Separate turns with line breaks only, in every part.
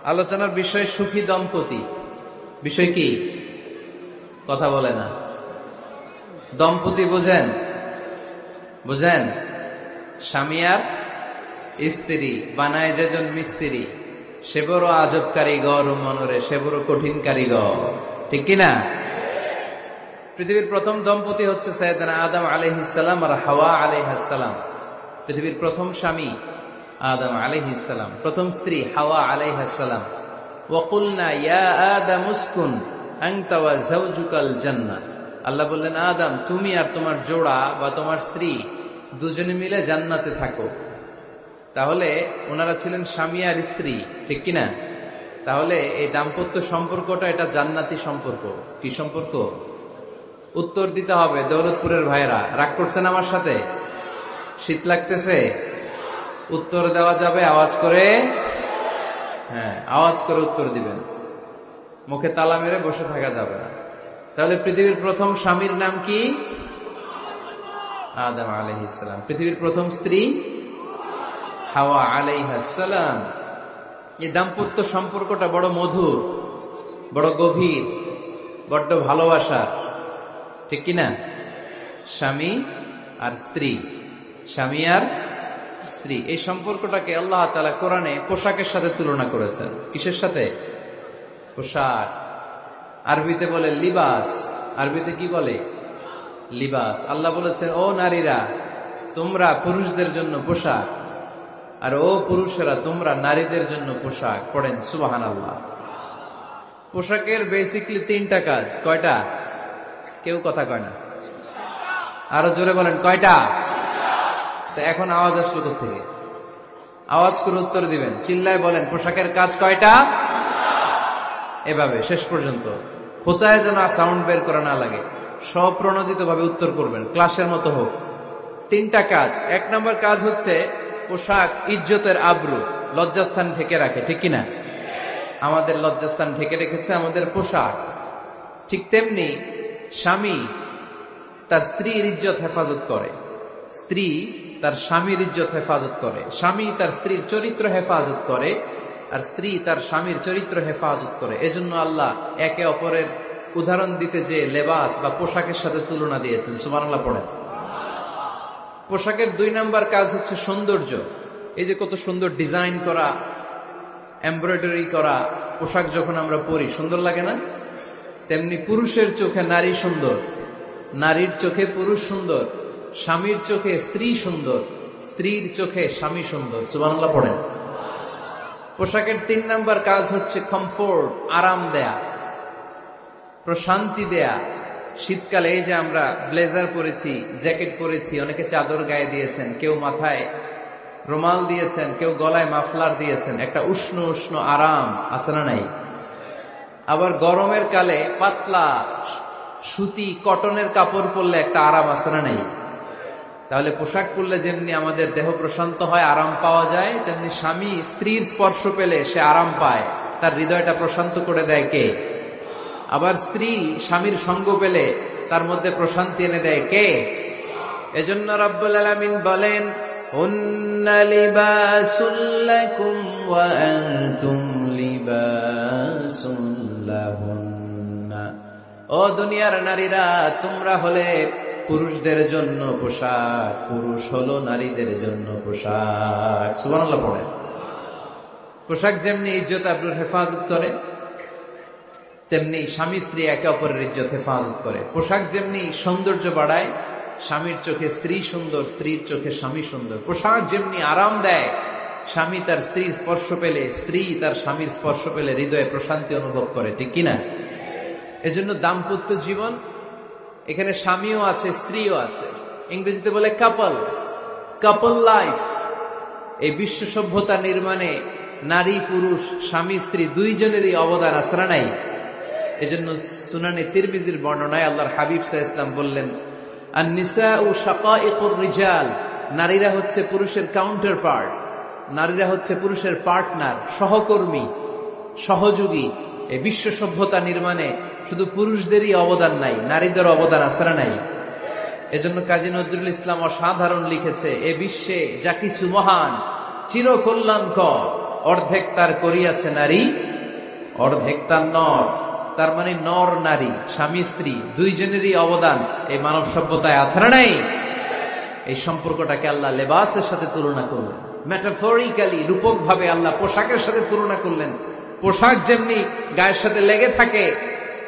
আলোচনার বিষয় সুখী দম্পতি। বিষয় কি? কথা বলে না। দম্পতি বোঝেন? বুঝেন? স্বামী আর স্ত্রী বানায় যেজন মিস্ত্রি, সে বড় আজব কারিগর ও মনরে সে বড় কঠিন কারিগর। ঠিক কিনা? পৃথিবীর প্রথম দম্পতি হচ্ছে সাইয়েদনা আদম আলাইহিস সালাম আর হাওয়া আলাইহিস সালাম। পৃথিবীর প্রথম স্বামী আদম আলাইহিস সালাম, প্রথম স্ত্রী হাওয়া আলাইহিস সালাম। ওয়া কুলনা ইয়া আদম উসকুন আনতা ওয়া যাওজুকাল জান্নাহ। আল্লাহ বললেন, আদম তুমি আর তোমার জোড়া বা তোমার স্ত্রী দুজনে মিলে জান্নাতে থাকো। তাহলে ওনারা ছিলেন স্বামী আর স্ত্রী, ঠিক কিনা? তাহলে এই দাম্পত্য সম্পর্কটা এটা জান্নাতি সম্পর্ক। কি সম্পর্ক? উত্তর দিতে হবে দৌলতপুরের ভাইরা। রাগ করছেন আমার সাথে? শীত লাগতেছে? উত্তর দেওয়া যাবে আওয়াজ করে? হ্যাঁ, আওয়াজ করে উত্তর দিবেন, মুখে তালা মেরে বসে থাকা যাবে না। তাহলে পৃথিবীর প্রথম স্বামীর নাম কি? আদম আলাইহিস সালাম। পৃথিবীর প্রথম স্ত্রী হাওয়া আলাইহিস সালাম। এই দাম্পত্য সম্পর্কটা বড় মধুর, বড় গভীর, বড্ড ভালোবাসার, ঠিক কিনা? স্বামী আর স্ত্রী, স্বামী আর স্ত্রী, এই সম্পর্কটাকে আল্লাহ তাআলা কোরআনে পোশাকের সাথে তুলনা করেছেন। কিসের সাথে? পোশাক। আরবিতে বলে লিবাস। আরবিতে কি বলে? লিবাস। আল্লাহ বলেছেন, ও নারীরা তোমরা পুরুষদের জন্য পোশাক, আর ও পুরুষেরা তোমরা নারীদের জন্য পোশাক। পড়েন সুবহানাল্লাহ। পোশাকের বেসিকলি তিনটা কাজ। কয়টা? কেউ কথা কয় না। আরো জোরে বলেন, কয়টা? তো এখন আওয়াজ আসলো কোত্থেকে? আওয়াজ করে উত্তর দিবেন, চিল্লায় বলেন পোশাকের কাজ কয়টা? এভাবে শেষ পর্যন্ত খোঁচায় যেন সাউন্ড বের করা না লাগে, স্বপ্রণোদিত ভাবে উত্তর করবেন, ক্লাসের মতো হোক। তিনটা কাজ। এক নম্বর কাজ হচ্ছে পোশাক ইজ্জতের আবরু, লজ্জাস্থান ঢেকে রাখে, ঠিক কিনা? আমাদের লজ্জাস্থান ঢেকে রেখেছে আমাদের পোশাক। ঠিক তেমনি স্বামী তার স্ত্রীর ইজ্জত হেফাজত করে, স্ত্রী তার স্বামীর ইজ্জত হেফাজত করে, স্বামী তার স্ত্রীর চরিত্র হেফাজত করে, আর স্ত্রী তার স্বামীর চরিত্র হেফাজত করে। এজন্য আল্লাহ একে অপরের উদাহরণ দিতে যে লেবাস বা পোশাকের সাথে তুলনা দিয়েছেন। সুবহানাল্লাহ পড়েন। পোশাকের দুই নাম্বার কাজ হচ্ছে সৌন্দর্য। এই যে কত সুন্দর ডিজাইন করা, এমব্রয়ডারি করা পোশাক যখন আমরা পরি সুন্দর লাগে না? তেমনি পুরুষের চোখে নারী সুন্দর, নারীর চোখে পুরুষ সুন্দর, স্বামীর চোখে স্ত্রী সুন্দর, স্ত্রীর চোখে স্বামী সুন্দর। সুবহানাল্লাহ পড়েন। পোশাকের তিন নাম্বার কাজ হচ্ছে কমফোর্ট, আরাম দেয়া, প্রশান্তি দেয়া। শীতকালে এই যে আমরা ব্লেজার পরেছি, জ্যাকেট পরেছি, অনেকে চাদর গায়ে দিয়েছেন, কেউ মাথায় রুমাল দিয়েছেন, কেউ গলায় মাফলার দিয়েছেন, একটা উষ্ণ উষ্ণ আরাম আছে না নাই? আবার গরমের কালে পাতলা সুতি কটনের কাপড় পরলে একটা আরাম আছে না নাই? তাহলে পোশাক পরলে যেমনি আমাদের দেহ প্রশান্ত হয়, আরাম পাওয়া যায়, তেমনি স্বামী স্ত্রীর স্পর্শ পেলে সে আরাম পায়, তার হৃদয়টা প্রশান্ত করে দেয় কে? আবার স্ত্রী স্বামীর সঙ্গ পেলে তার মধ্যে প্রশান্তি এনে দেয় কে? এজন্য রাব্বুল আলামিন বলেন, হুন্না লিবাসুল লাকুম ওয়া আনতুম লিবাসুল লাহুন্না। ও দুনিয়ার নারীরা, তোমরা হলে পুরুষদের জন্য পোশাক, পুরুষ হলো নারীদের জন্য পোশাক। সুবহানাল্লাহ পড়েন। পোশাক যেমনি ইজ্জত আবরুর হেফাজত করে, তেমনি স্বামী স্ত্রী একে অপরের ইজ্জত হেফাজত করে। পোশাক যেমনি সৌন্দর্য বাড়ায়, স্বামীর চোখে স্ত্রী সুন্দর, স্ত্রীর চোখে স্বামী সুন্দর। পোশাক যেমনি আরাম দেয়, স্বামী তার স্ত্রীর স্পর্শ পেলে, স্ত্রী তার স্বামীর স্পর্শ পেলে হৃদয়ে প্রশান্তি অনুভব করে, ঠিক কিনা? এজন্য দাম্পত্য জীবন, এখানে স্বামীও আছে স্ত্রীও আছে। ইংরেজিতে বলে কাপল, কাপল লাইফ। এই বিশ্ব সভ্যতা নির্মাণে নারী পুরুষ, স্বামী স্ত্রী দুইজনেরই অবদান আছে না নাই? এজন্য সুনানে তিরমিজির বর্ণনায় আল্লাহর হাবিব সাল্লাল্লাহু আলাইহি ওয়াসাল্লাম বললেন, আন-নিসাউ শাকাইকুর রিজাল। নারীরা হচ্ছে পুরুষের কাউন্টার পার্ট, নারীরা হচ্ছে পুরুষের পার্টনার, সহকর্মী, সহযোগী। এই বিশ্ব সভ্যতা নির্মাণে শুধু পুরুষদেরই অবদান নাই, নারীদের অবদান আছে না নাই? এজন্য কাজী নজরুল ইসলাম অসাধারণ লিখেছে, এ বিশ্বে যা কিছু মহান চিরকল্যাণকর অর্ধেক তার করিয়াছে নারী, অর্ধেক তার নর। তার মানে নর নারী, স্বামী স্ত্রী দুইজনেরই অবদান এই মানব সভ্যতায় আছে না নাই? এই সম্পর্কটাকে আল্লাহ লেবাসের সাথে তুলনা করলেন, মেটাফরিক্যালি, রূপক ভাবে আল্লাহ পোশাকের সাথে তুলনা করলেন। পোশাক যেমনি গায়ের সাথে লেগে থাকে,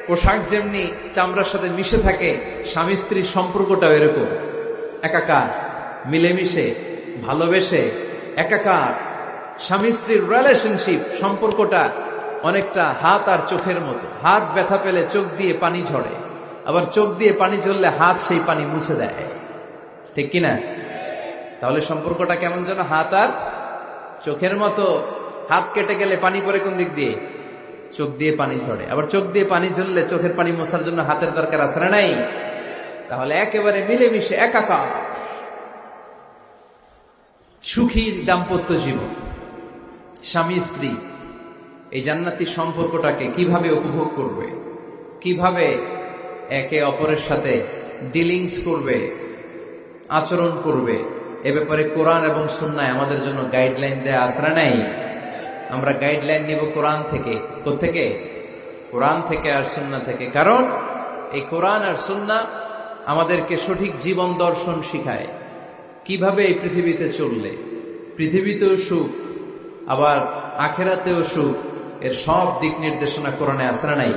পোশাক যেমনি চামড়ার সাথে মিশে থাকে, স্বামী স্ত্রীর সম্পর্কটাও এরকম একাকার, মিলেমিশে, ভালোবেসে একাকার। স্বামী স্ত্রীর রিলেশনশিপ সম্পর্কটা অনেকটা হাত আর চোখের মতো। হাত ব্যথা পেলে চোখ দিয়ে পানি ঝরে, আবার চোখ দিয়ে পানি ঝরলে হাত সেই পানি মুছে দেয়, ঠিক কিনা? তাহলে সম্পর্কটা কেমন যেন হাত আর চোখের মতো। হাত কেটে গেলে পানি পড়ে কোন দিক দিয়ে? চোখ দিয়ে পানি ঝরে। আবার চোখ দিয়ে পানি ঝরলে চোখের পানি মোছার জন্য হাতের দরকার আছে না নাই? তাহলে একেবারে মিলেমিশে একাকার সুখী দাম্পত্য জীবন। স্বামী স্ত্রী এই জান্নাতি সম্পর্কটাকে কিভাবে উপভোগ করবে, কিভাবে একে অপরের সাথে ডিলিংস করবে, আচরণ করবে, এ ব্যাপারে কোরআন এবং সুন্নায় আমাদের জন্য গাইডলাইন দেয়া আছে না নাই? আমরা গাইডলাইন নিব কোরআন থেকে। কোত্থেকে? কোরআন থেকে আর সুন্নাহ থেকে। কারণ এই কোরআন আর সুন্নাহ আমাদেরকে সঠিক জীবন দর্শন শিখায়, কিভাবে এই পৃথিবীতে চললে পৃথিবীতেও সুখ, আবার আখেরাতেও সুখ, এর সব দিক নির্দেশনা কোরআনে আছে না নাই?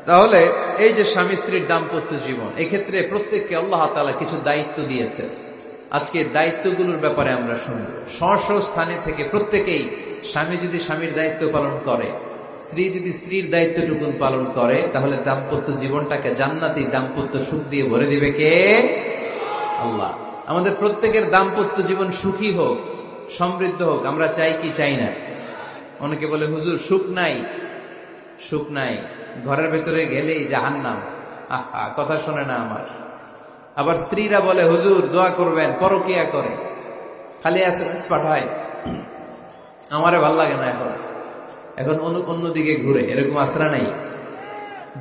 তাহলে এই যে স্বামী স্ত্রীর দাম্পত্য জীবন, এক্ষেত্রে প্রত্যেককে আল্লাহ তাআলা কিছু দায়িত্ব দিয়েছে। আজকে দায়িত্বগুলোর ব্যাপারে আমরা শুনব। স্ব স্থানে থেকে প্রত্যেকেই, স্বামী যদি স্বামীর দায়িত্ব পালন করে, স্ত্রী যদি স্ত্রীর দায়িত্বটুকুন পালন করে, তাহলে দাম্পত্য জীবনটাকে জান্নাতি দাম্পত্য সুখ দিয়ে ভরে দিবে কে? আল্লাহ। আমাদের প্রত্যেকের দাম্পত্য জীবন সুখী হোক, সমৃদ্ধ হোক, আমরা চাই কি চাই না? অনেকে বলে হুজুর সুখ নাই, সুখ নাই, ঘরের ভেতরে গেলেই জাহান্নাম। আহা, কথা শোনে না আমার। আবার স্ত্রীরা বলে হুজুর দোয়া করবেন, পরকিয়া করে, খালি এসএমএস পাঠায়, আমারে ভাল লাগে না, এখন অন্যদিকে ঘুরে। এরকম আসরা নাই?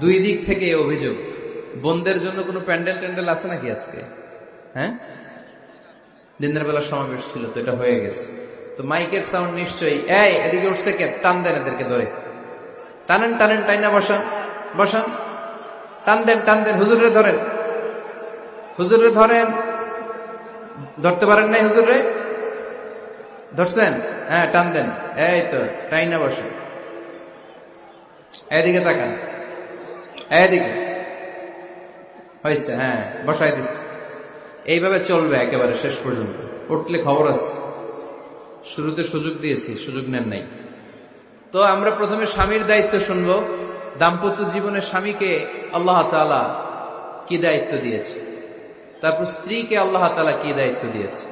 দুই দিক থেকে অভিযোগ। বোনদের জন্য কোনো প্যান্ডেল ট্যান্ডেল আছে নাকি আজকে? হ্যাঁ, দিনের বেলা সমাবেশ ছিল তো, এটা হয়ে গেছে তো মাইকের সাউন্ড নিশ্চয়ই। এই এদিকে উঠছে কে? টান দেন এদেরকে ধরে, টানেন টানেন, টাইনা বসান বসান, টান দেন টান দেন, হুজুরে ধরেন, হুজুরে ধরেন। ধরতে পারেন নাই হুজুরে? ধরছেন? হ্যাঁ, টান দেন। এই তো, টাইনা বসেন, এদিকে তাকান, এদিকে হয়েছে, হ্যাঁ বসাই দিচ্ছে। এইভাবে চলবে একেবারে শেষ পর্যন্ত। উঠলে খবর আছে। শুরুতে সুযোগ দিয়েছি, সুযোগ নেন নাই। তো আমরা প্রথমে স্বামীর দায়িত্ব শুনবো। দাম্পত্য জীবনে স্বামীকে আল্লাহ তাআলা কি দায়িত্ব দিয়েছে, তারপর স্ত্রীকে আল্লাহ তাআলা কি দায়িত্ব দিয়েছে,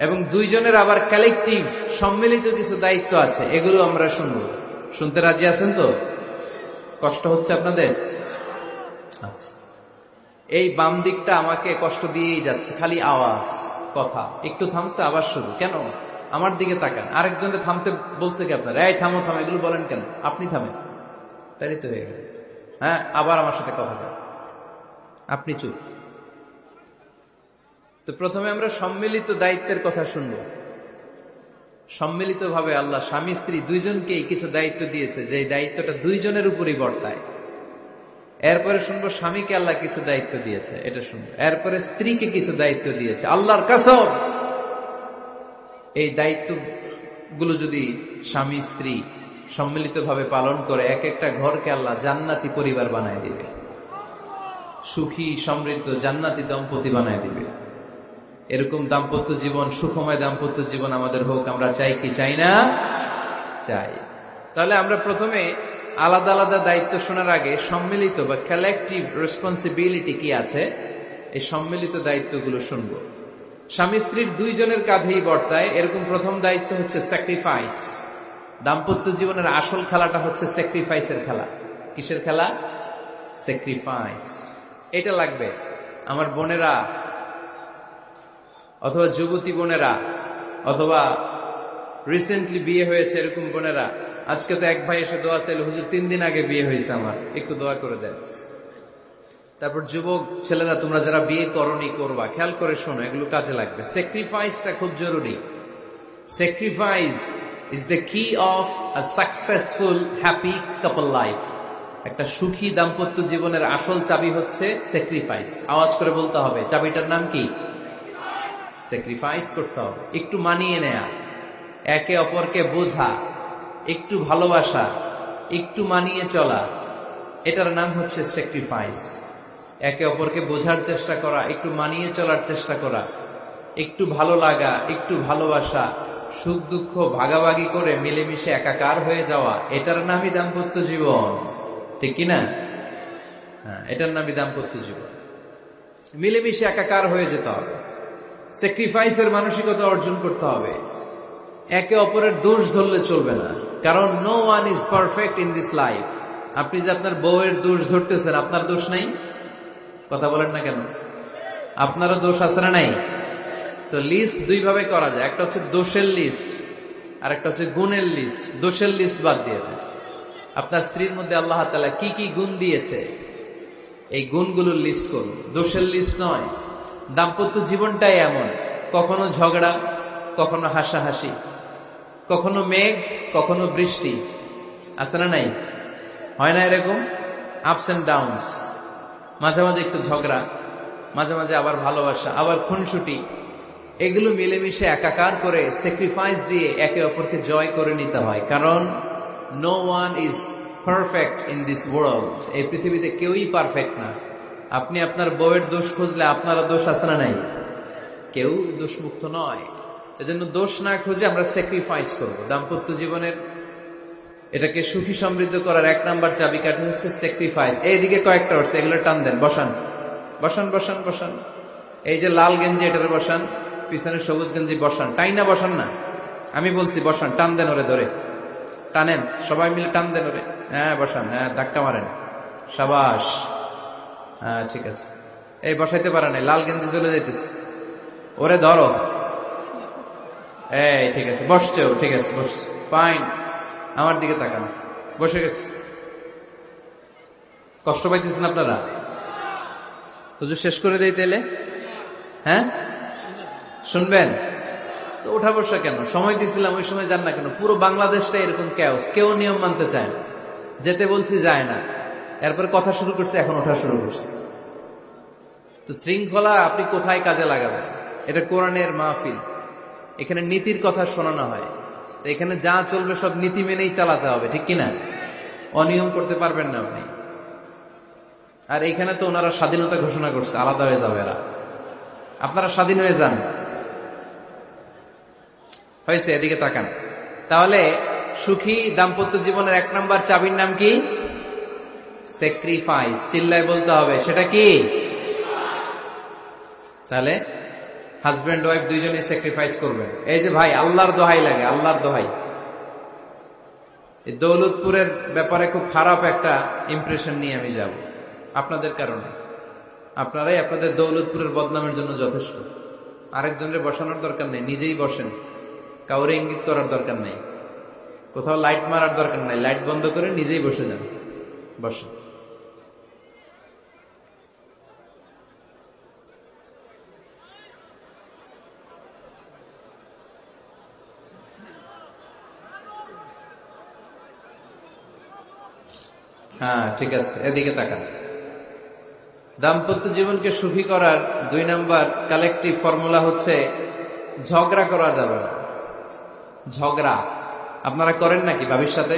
এবং দুইজনের আবার কালেকটিভ সম্মিলিত কিছু দায়িত্ব আছে, এগুলো আমরা শুনবো। শুনতে রাজি আছেন তো? কষ্ট হচ্ছে আপনাদের? আচ্ছা, এই বাম দিকটা আমাকে কষ্ট দিয়েই যাচ্ছে, খালি আওয়াজ, কথা। একটু থামছে আবার শুরু। কেন? আমার দিকে তাকান। আরেকজনকে থামতে বলছে কি আপনারা? এই থামো থামো, এগুলো বলেন কেন? আপনি থামেন, তাই তো হয়ে গেল। হ্যাঁ, আবার আমার সাথে কথা বলেন, আপনি চুপ। তো প্রথমে আমরা সম্মিলিত দায়িত্বের কথা শুনব। সম্মিলিতভাবে আল্লাহ স্বামী স্ত্রী দুইজনকেই কিছু দায়িত্ব দিয়েছে, যে দায়িত্বটা দুইজনের উপরই বর্তায়। এরপরে শুনবো স্বামীকে আল্লাহ কিছু দায়িত্ব দিয়েছে, এটা শুনবো। এরপরে স্ত্রীকে কিছু দায়িত্ব দিয়েছে। আল্লাহর কসম, এই দায়িত্বগুলো যদি স্বামী স্ত্রী সম্মিলিতভাবে পালন করে, এক একটা ঘরকে আল্লাহ জান্নাতি পরিবার বানায় দিবে, সুখী সমৃদ্ধ জান্নাতি দম্পতি বানায় দিবে। এরকম দাম্পত্য জীবন, সুখময় দাম্পত্য জীবন আমাদের হোক। আমরা চাই কি চাই না? চাই। তাহলে আমরা প্রথমে আলাদা আলাদা দায়িত্ব শোনার আগে সম্মিলিত বা কালেকটিভ রেসপন্সিবিলিটি কি আছে, এই সম্মিলিত দায়িত্বগুলো শুনব। স্বামী স্ত্রীর দুইজনের কাঁধেই বর্তায় এরকম প্রথম দায়িত্ব হচ্ছে স্যাক্রিফাইস। দাম্পত্য জীবনের আসল খেলাটা হচ্ছে স্যাক্রিফাইসের খেলা। কিসের খেলা? স্যাক্রিফাইস। এটা লাগবে। আমার বোনেরা, অথবা যুবতী বোনেরা, অথবা রিসেন্টলি বিয়ে হয়েছে এরকম বোনেরা, আজকে তো এক ভাই এসে দোয়া চাইল, হুজুর 3 দিন আগে বিয়ে হয়েছে আমার, একটু দোয়া করে দেন। তারপর যুবক ছেলেরা, তোমরা যারা বিয়ে করনি, করবা, খেয়াল করে শোনো, এগুলো কাজে লাগবে। স্যাক্রিফাইসটা খুব জরুরি। Sacrifice is the key of a successful happy couple life. একটা সুখী দাম্পত্য জীবনের আসল চাবি হচ্ছে স্যাক্রিফাইস। আওয়াজ করে বলতে হবে, চাবিটার নাম কি? স্যাক্রিফাইস করতে হবে, একটু মানিয়ে নেয়া, একে অপরকে বোঝা, একটু ভালোবাসা, একটু মানিয়ে চলা, এটার নাম হচ্ছে স্যাক্রিফাইস। একে অপরকে বোঝার চেষ্টা করা, একটু মানিয়ে চলার চেষ্টা করা, একটু ভালো লাগা, একটু ভালোবাসা, সুখ দুঃখ ভাগাভাগি করে মিলেমিশে একাকার হয়ে যাওয়া, এটার নামই দাম্পত্য জীবন, ঠিক কিনা? হ্যাঁ, এটার নামই দাম্পত্য জীবন। মিলেমিশে একাকার হয়ে যেতে হবে, স্যাক্রিফাইসের মানসিকতা অর্জন করতে হবে। একে অপরের দোষ ধরলে চলবে না, কারণ no one is perfect in this life. আপনি যে আপনার বউয়ের দোষ ধরতেছেন, আপনার দোষ নাই? কথা বলেন না কেন? আপনারও দোষ আছে না নাই? তো লিস্ট দুই ভাবে করা যায়, একটা হচ্ছে দোষের লিস্ট আর একটা হচ্ছে গুণের লিস্ট। দোষের লিস্ট বাদ দিয়ে দেন। আপনার স্ত্রীর মধ্যে আল্লাহ তাআলা কি কি গুণ দিয়েছে, এই গুণগুলোর লিস্ট করুন, দোষের লিস্ট নয়। দাম্পত্য জীবনটাই এমন, কখনো ঝগড়া, কখনো হাসাহাসি, কখনো মেঘ, কখনো বৃষ্টি, আছে না নাই? হয় না এরকম? আপস এন্ড ডাউনস, মাঝে মাঝে একটু ঝগড়া, মাঝে মাঝে আবার ভালোবাসা, আবার খুনসুটি, এগুলো মিলেমিশে একাকার করে স্যাক্রিফাইস দিয়ে একে অপরকে জয় করে নিতে হয়। কারণ no one is perfect in this world. এই পৃথিবীতে কেউই পারফেক্ট না। আপনি আপনার বউয়ের দোষ খুঁজলে আপনারও দোষ আছে না নাই? কেউ দোষমুক্ত নয়। এজন্য দোষ না খুঁজে আমরা স্যাক্রিফাইস করব। দাম্পত্য জীবনের এটাকে সুখী সমৃদ্ধ করার এক নাম্বার চাবিকাঠি হচ্ছে স্যাক্রিফাইস। এইদিকে কয়েকটা হচ্ছে, এগুলো টান দেন, বসান বসান বসান বসান। এই যে লাল গেঞ্জি, এটারে বসান, পিছনে সবুজ গেঞ্জি বসান, টাইনা বসান না, আমি বলছি বসান, টান দেন ওরে ধরে, টানেন, সবাই মিলে টান দেন ওরে। হ্যাঁ বসান, হ্যাঁ ধাক্কা মারেন, সাবাস, হ্যাঁ ঠিক আছে। এই বসাইতে পারে নাই, লাল গেঞ্জি চলে যাইতেছে, ওরে ধরো, এই ঠিক আছে, বসছে ও, ঠিক আছে বসছে, ফাইন, আমার দিকে তাকান, বসে গেছে। কষ্ট পাইতেছেন আপনারা? হুজুর শেষ করে দেই তাইলে? হ্যাঁ শুনবেন তো? ওঠা বসা কেন? সময় দিছিলাম, ওই সময় যান না কেন? পুরো বাংলাদেশটা এরকম ক্যাওস, কেউ নিয়ম মানতে চায় না। যেতে বলছি যায় না, এরপরে কথা শুরু করছে, এখন ওঠা শুরু করছে। তো শৃঙ্খলা আপনি কোথায় কাজে লাগাবেন? এটা কোরআনের মাহফিল, এখানে নীতির কথা শোনানো হয়। তো এখানে যা চলবে সব নীতি মেনেই চালাতে হবে, ঠিক কিনা? অনিয়ম করতে পারবেন না আপনি। আর এখানে তো ওনারা স্বাধীনতা ঘোষণা করছে, আলাদা হয়ে যাবে এরা, আপনারা স্বাধীন হয়ে যান। হয়েছে? এদিকে তাকান। তাহলে সুখী দাম্পত্য জীবনের এক নাম্বার চাবির নাম কি? স্যাক্রিফাইস। চিল্লায় বলতে হবে, সেটা কি? তাহলে হাজব্যান্ড ওয়াইফ দুইজনই স্যাক্রিফাইস করবেন। এই যে ভাই, আল্লাহর দোহাই লাগে, আল্লাহর দোহাই, এই দৌলতপুরের ব্যাপারে খুব খারাপ একটা ইমপ্রেশন নিয়ে আমি যাব আপনাদের কারণে। আপনারাই আপনাদের দৌলতপুরের বদনামের জন্য যথেষ্ট। আরেকজনের বসানোর দরকার নেই, নিজেই বসেন, কাউরে ইঙ্গিত করার দরকার নেই, কোথাও লাইট মারার দরকার নাই, লাইট বন্ধ করে নিজেই বসে যান, বসেন। হ্যাঁ ঠিক আছে, এদিকে তাকান। দাম্পত্য জীবনকে সুখী করার দুই নাম্বার কালেকটিভ ফর্মুলা হচ্ছে ঝগড়া করা যাবে না। ঝগড়া আপনারা করেন নাকি ভাবির সাথে?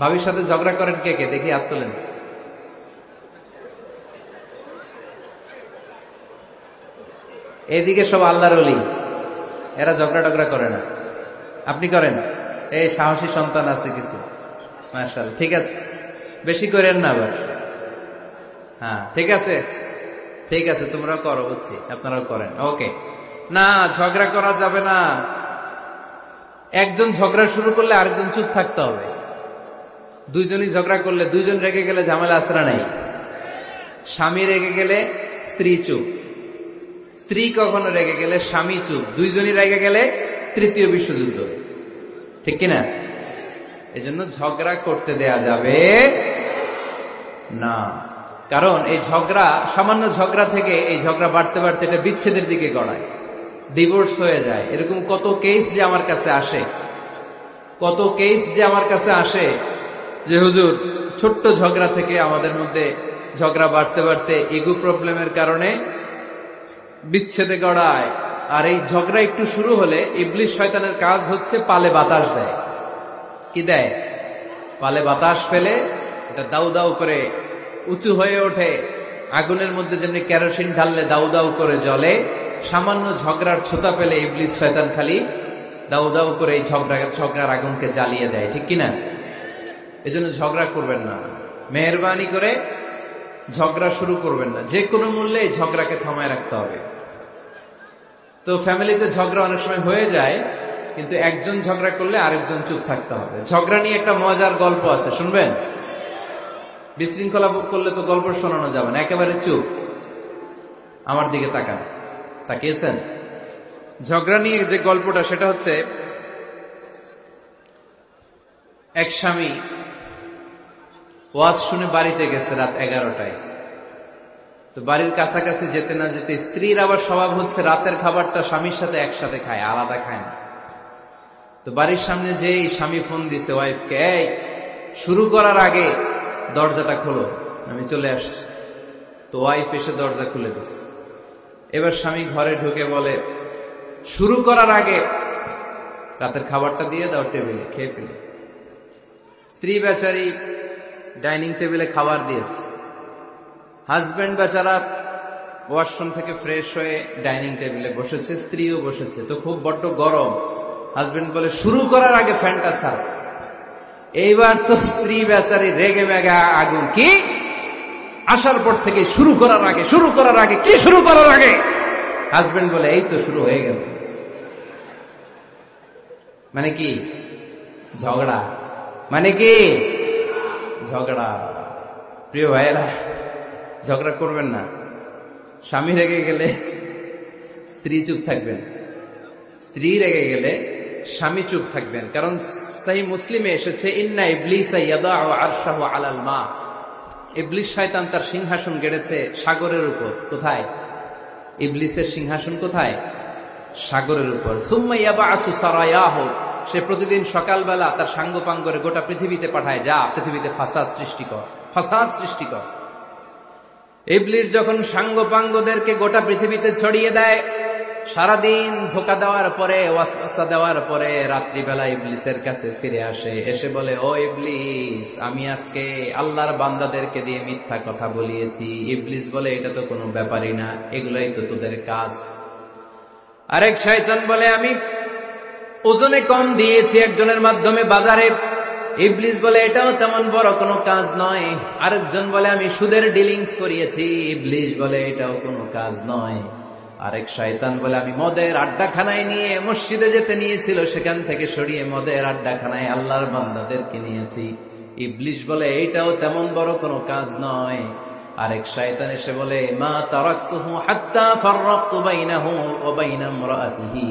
ভাবির সাথে ঝগড়া করেন কে কে? দেখি হাত তোলেন। এদিকে সব আল্লাহর ওলি, এরা ঝগড়া টগড়া করে না। আপনি করেন? এই সাহসী সন্তান আছে কিছু, মাশাআল্লাহ, ঠিক আছে, বেশি করেন না আবার। হ্যাঁ ঠিক আছে, ঠিক আছে, তোমরা করো, বুঝছি, আপনারাও করেন, ওকে। না, ঝগড়া করা যাবে না। একজন ঝগড়া শুরু করলে আরেকজন চুপ থাকতে হবে। দুইজনই ঝগড়া করলে, দুইজন রেগে গেলে ঝামেলা আসরা নাই। স্বামী রেগে গেলে স্ত্রী চুপ, স্ত্রী কখনো রেগে গেলে স্বামী চুপ, দুইজনই রেগে গেলে তৃতীয় বিশ্বযুদ্ধ, ঠিক কিনা? এজন্য ঝগড়া করতে দেয়া যাবে না। কারণ এই ঝগড়া, সামান্য ঝগড়া থেকে এই ঝগড়া বাড়তে বাড়তে এটা বিচ্ছেদের দিকে গড়ায়, ডিভোর্স হয়ে যায়। এরকম কত কেস যে আমার কাছে আসে, কত কেস যে আমার কাছে আসে যে হুজুর ছোট্ট ঝগড়া থেকে আমাদের মধ্যে ঝগড়া বাড়তে বাড়তে ইগো প্রবলেমের কারণে বিচ্ছেদে গড়ায়। আর এই ঝগড়া একটু শুরু হলে ইবলিশ শয়তানের কাজ হচ্ছে পালে বাতাস দেয়। কি দেয়? পালে বাতাস ফেলে এটা দাউ দাউ করে উঁচু হয়ে ওঠে। আগুনের মধ্যে যেমনি কেরোসিন ঢাললে দাউ দাউ করে জ্বলে, সামান্য ঝগড়ার ছোতা পেলে ইবলিশ শয়তান খালি দাউ দাউ করে এই ঝগড়ার আগুনকে জ্বালিয়ে দেয়। ঠিক কিনা? এজন্য ঝগড়া করবেন না, মেহেরবানি করে ঝগড়া শুরু করবেন না। যে কোনো মূল্যে এই ঝগড়াকে থামায় রাখতে হবে। তো ফ্যামিলিতে ঝগড়া অনেক সময় হয়ে যায়, কিন্তু একজন ঝগড়া করলে আরেকজন চুপ থাকতে হবে। ঝগড়া নিয়ে একটা মজার গল্প আছে, শুনবেন? বিশৃঙ্খলা করলে তো গল্প শোনানো যাবে না, একেবারে চুপ। আমার দিকে তাকান, তাকিয়েছেন? ঝগড়া নিয়ে যে গল্পটা সেটা হচ্ছে, এক স্বামী ওয়াজ শুনে বাড়িতে গেছে রাত 11টায়। তো বাড়ির কাছাকাছি যেতে না যেতে স্ত্রীর আবার স্বভাব হচ্ছে রাতের খাবারটা স্বামীর সাথে একসাথে খায়, আলাদা খায় না। তো বাড়ির সামনে যেই স্বামী ফোন দিছে ওয়াইফকে, এই শুরু করার আগে দরজাটা খোলো, আমি চলে আসছি। তো ওয়াইফ এসে দরজা খুলে দিচ্ছে। এবার স্বামী ঘরে ঢুকে বলে, শুরু করার আগে রাতের খাবারটা দিয়ে দাও টেবিলে, খেয়ে ফেলে। স্ত্রী বেচারি ডাইনিং টেবিলে খাবার দিয়েছে, হাজবেন্ড বেচারা ওয়াশরুম থেকে ফ্রেশ হয়ে ডাইনিং টেবিলে বসেছে, স্ত্রীও বসেছে। তো খুব বড্ড গরম। হাজবেন্ড বলে, শুরু করার আগে ফ্যানটা ছাড়। এইবার তো স্ত্রী বেচারি রেগে মেগে আগুন, কি আসার পর থেকে শুরু করার আগে কি শুরু করার আগে? হাজবেন্ড বলে, এই তো শুরু হয়ে গেল। মানে কি? ঝগড়া। মানে কি? ঝগড়া। প্রিয় ভাইয়েরা, ঝগড়া করবেন না। স্বামী রেগে গেলে স্ত্রী চুপ থাকবেন, স্ত্রী রেগে গেলে স্বামী চুপ থাকবেন। কারণ সহিহ মুসলিমে এসেছে, ইন্না ইবলিসা ইয়াদাউ আরশাহু আলাল মা। ইবলিস শয়তান তার সিংহাসন গেড়েছে সাগরের উপর। কোথায়? ইবলিসের সিংহাসন কোথায়? সাগরের উপর। সুম্মা ইয়াবআসু সারায়াহু, সে প্রতিদিন সকালবেলা তার সাঙ্গপাঙ্গরে গোটা পৃথিবীতে পাঠায়, যা পৃথিবীতে ফাসাদ সৃষ্টি কর। ইবলিস যখন সাঙ্গপাঙ্গদেরকে গোটা পৃথিবীতে ছড়িয়ে দেয়, সারাদিন ধোঁকা দেওয়ার পরে, ওয়াসওয়াসা দেওয়ার পরে, রাত্রিবেলা ইবলিসের কাছে ফিরে আসে, এসে বলে, ও ইবলিস, আমি আজকে আল্লাহর বান্দাদেরকে দিয়ে মিথ্যা কথা বলিয়েছি। ইবলিস বলে, এটা তো কোনো ব্যাপারই না, এগুলাই তো তোদের কাজ। আরেক শয়তান বলে, আমি ওজনে কম দিয়েছি একজনের মাধ্যমে বাজারে। ইবলিস বলে, এটাও তেমন বড় কোনো কাজ নয়। আরেকজন বলে, আমি সুদের ডিলিংস করিয়েছি। ইবলিস বলে, এটাও কোনো কাজ নয়। আরেক শয়তান বলে, আমি মদের আড্ডাখানায় নিয়ে মসজিদে যেতে নিয়েছিল, সেখান থেকে সরিয়ে মদের আড্ডাখানায় আল্লাহর বান্দাদেরকে নিয়েছি। ইবলিস বলে, এইটাও তেমন বড় কোনো কাজ নয়। আরেক শয়তান এসে বলে, মা তারাকতুহু হাত্তা ফাররাকতু বাইনাহু ওয়া বাইনা ইমরাআতিহি,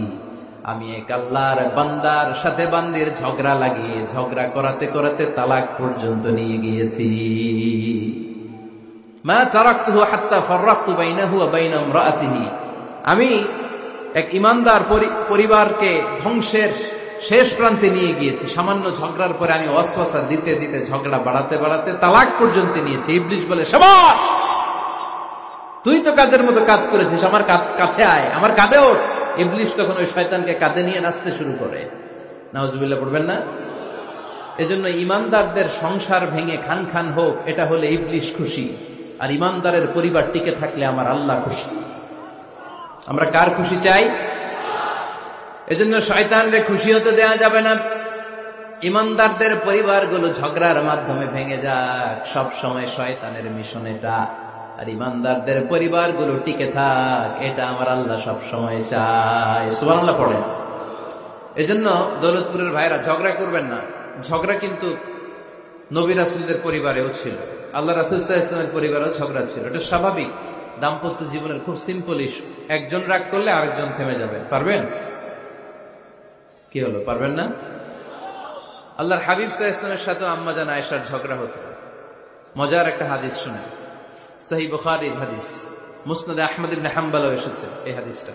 আমি এক আল্লাহর বান্দার সাথে বান্দির ঝগড়া লাগিয়ে ঝগড়া করাতে করাতে তালাক পর্যন্ত নিয়ে গিয়েছি। মা তারাকতুহু হাত্তা ফাররাকতু বাইনাহু ওয়া বাইনা ইমরাআতিহি, আমি এক ইমানদার পরিবারকে ধ্বংসের শেষ প্রান্তে নিয়ে গিয়েছি। সামান্য ঝগড়ার পরে আমি ওয়াসওয়াসা দিতে দিতে ঝগড়া বাড়াতে বাড়াতে তালাক পর্যন্ত নিয়েছি। ইবলিস বলে, শাবাশ, তুই তো কাজের মতো কাজ করেছিস, আমার কাছে আয়, আমার কাঁধে ওঠ। ইবলিস তখন ওই শয়তানকে কাঁধে নিয়ে নাচতে শুরু করে। নাউজুবিল্লাহ পড়বেন না? এজন্য ইমানদারদের সংসার ভেঙে খান খান হোক, এটা হলে ইবলিস খুশি। আর ইমানদারের পরিবার টিকে থাকলে আমার আল্লাহ খুশি। আমরা কার খুশি চাই? এজন্য শয়তানরে খুশি হতে দেয়া যাবে না। ইমানদারদের পরিবারগুলো ঝগড়ার মাধ্যমে ভেঙে যাক, সব সময় শয়তানের মিশন এটা। আর ইমানদারদের পরিবারগুলো টিকে থাক, এটা আমার আল্লাহ সব সময় চায়। সুবহানাল্লাহ পড়েন। এজন্য দৌলতপুরের ভাইরা, ঝগড়া করবেন না। ঝগড়া কিন্তু নবী রাসূলদের পরিবারেও ছিল, আল্লাহ রাসূল সাল্লাল্লাহু আলাইহি ওয়াসাল্লামের পরিবারেও ঝগড়া ছিল। এটা স্বাভাবিক। দাম্পত্য জীবনের খুব সিম্পল ইস্যু। একজন রাগ করলে আরেকজন থেমে যাবে। পারবেন? কি হলো, পারবেন না? আল্লাহর হাবিব সাল্লাল্লাহু আলাইহি ওয়াসাল্লামের সাথে আম্মা জান আয়েশার ঝগড়া হতো। মজার একটা হাদিস শুনে, সহিহ বুখারীর হাদিস, মুসনাদে আহমদ ইবনে হাম্বলও এসেছে এই হাদিসটা।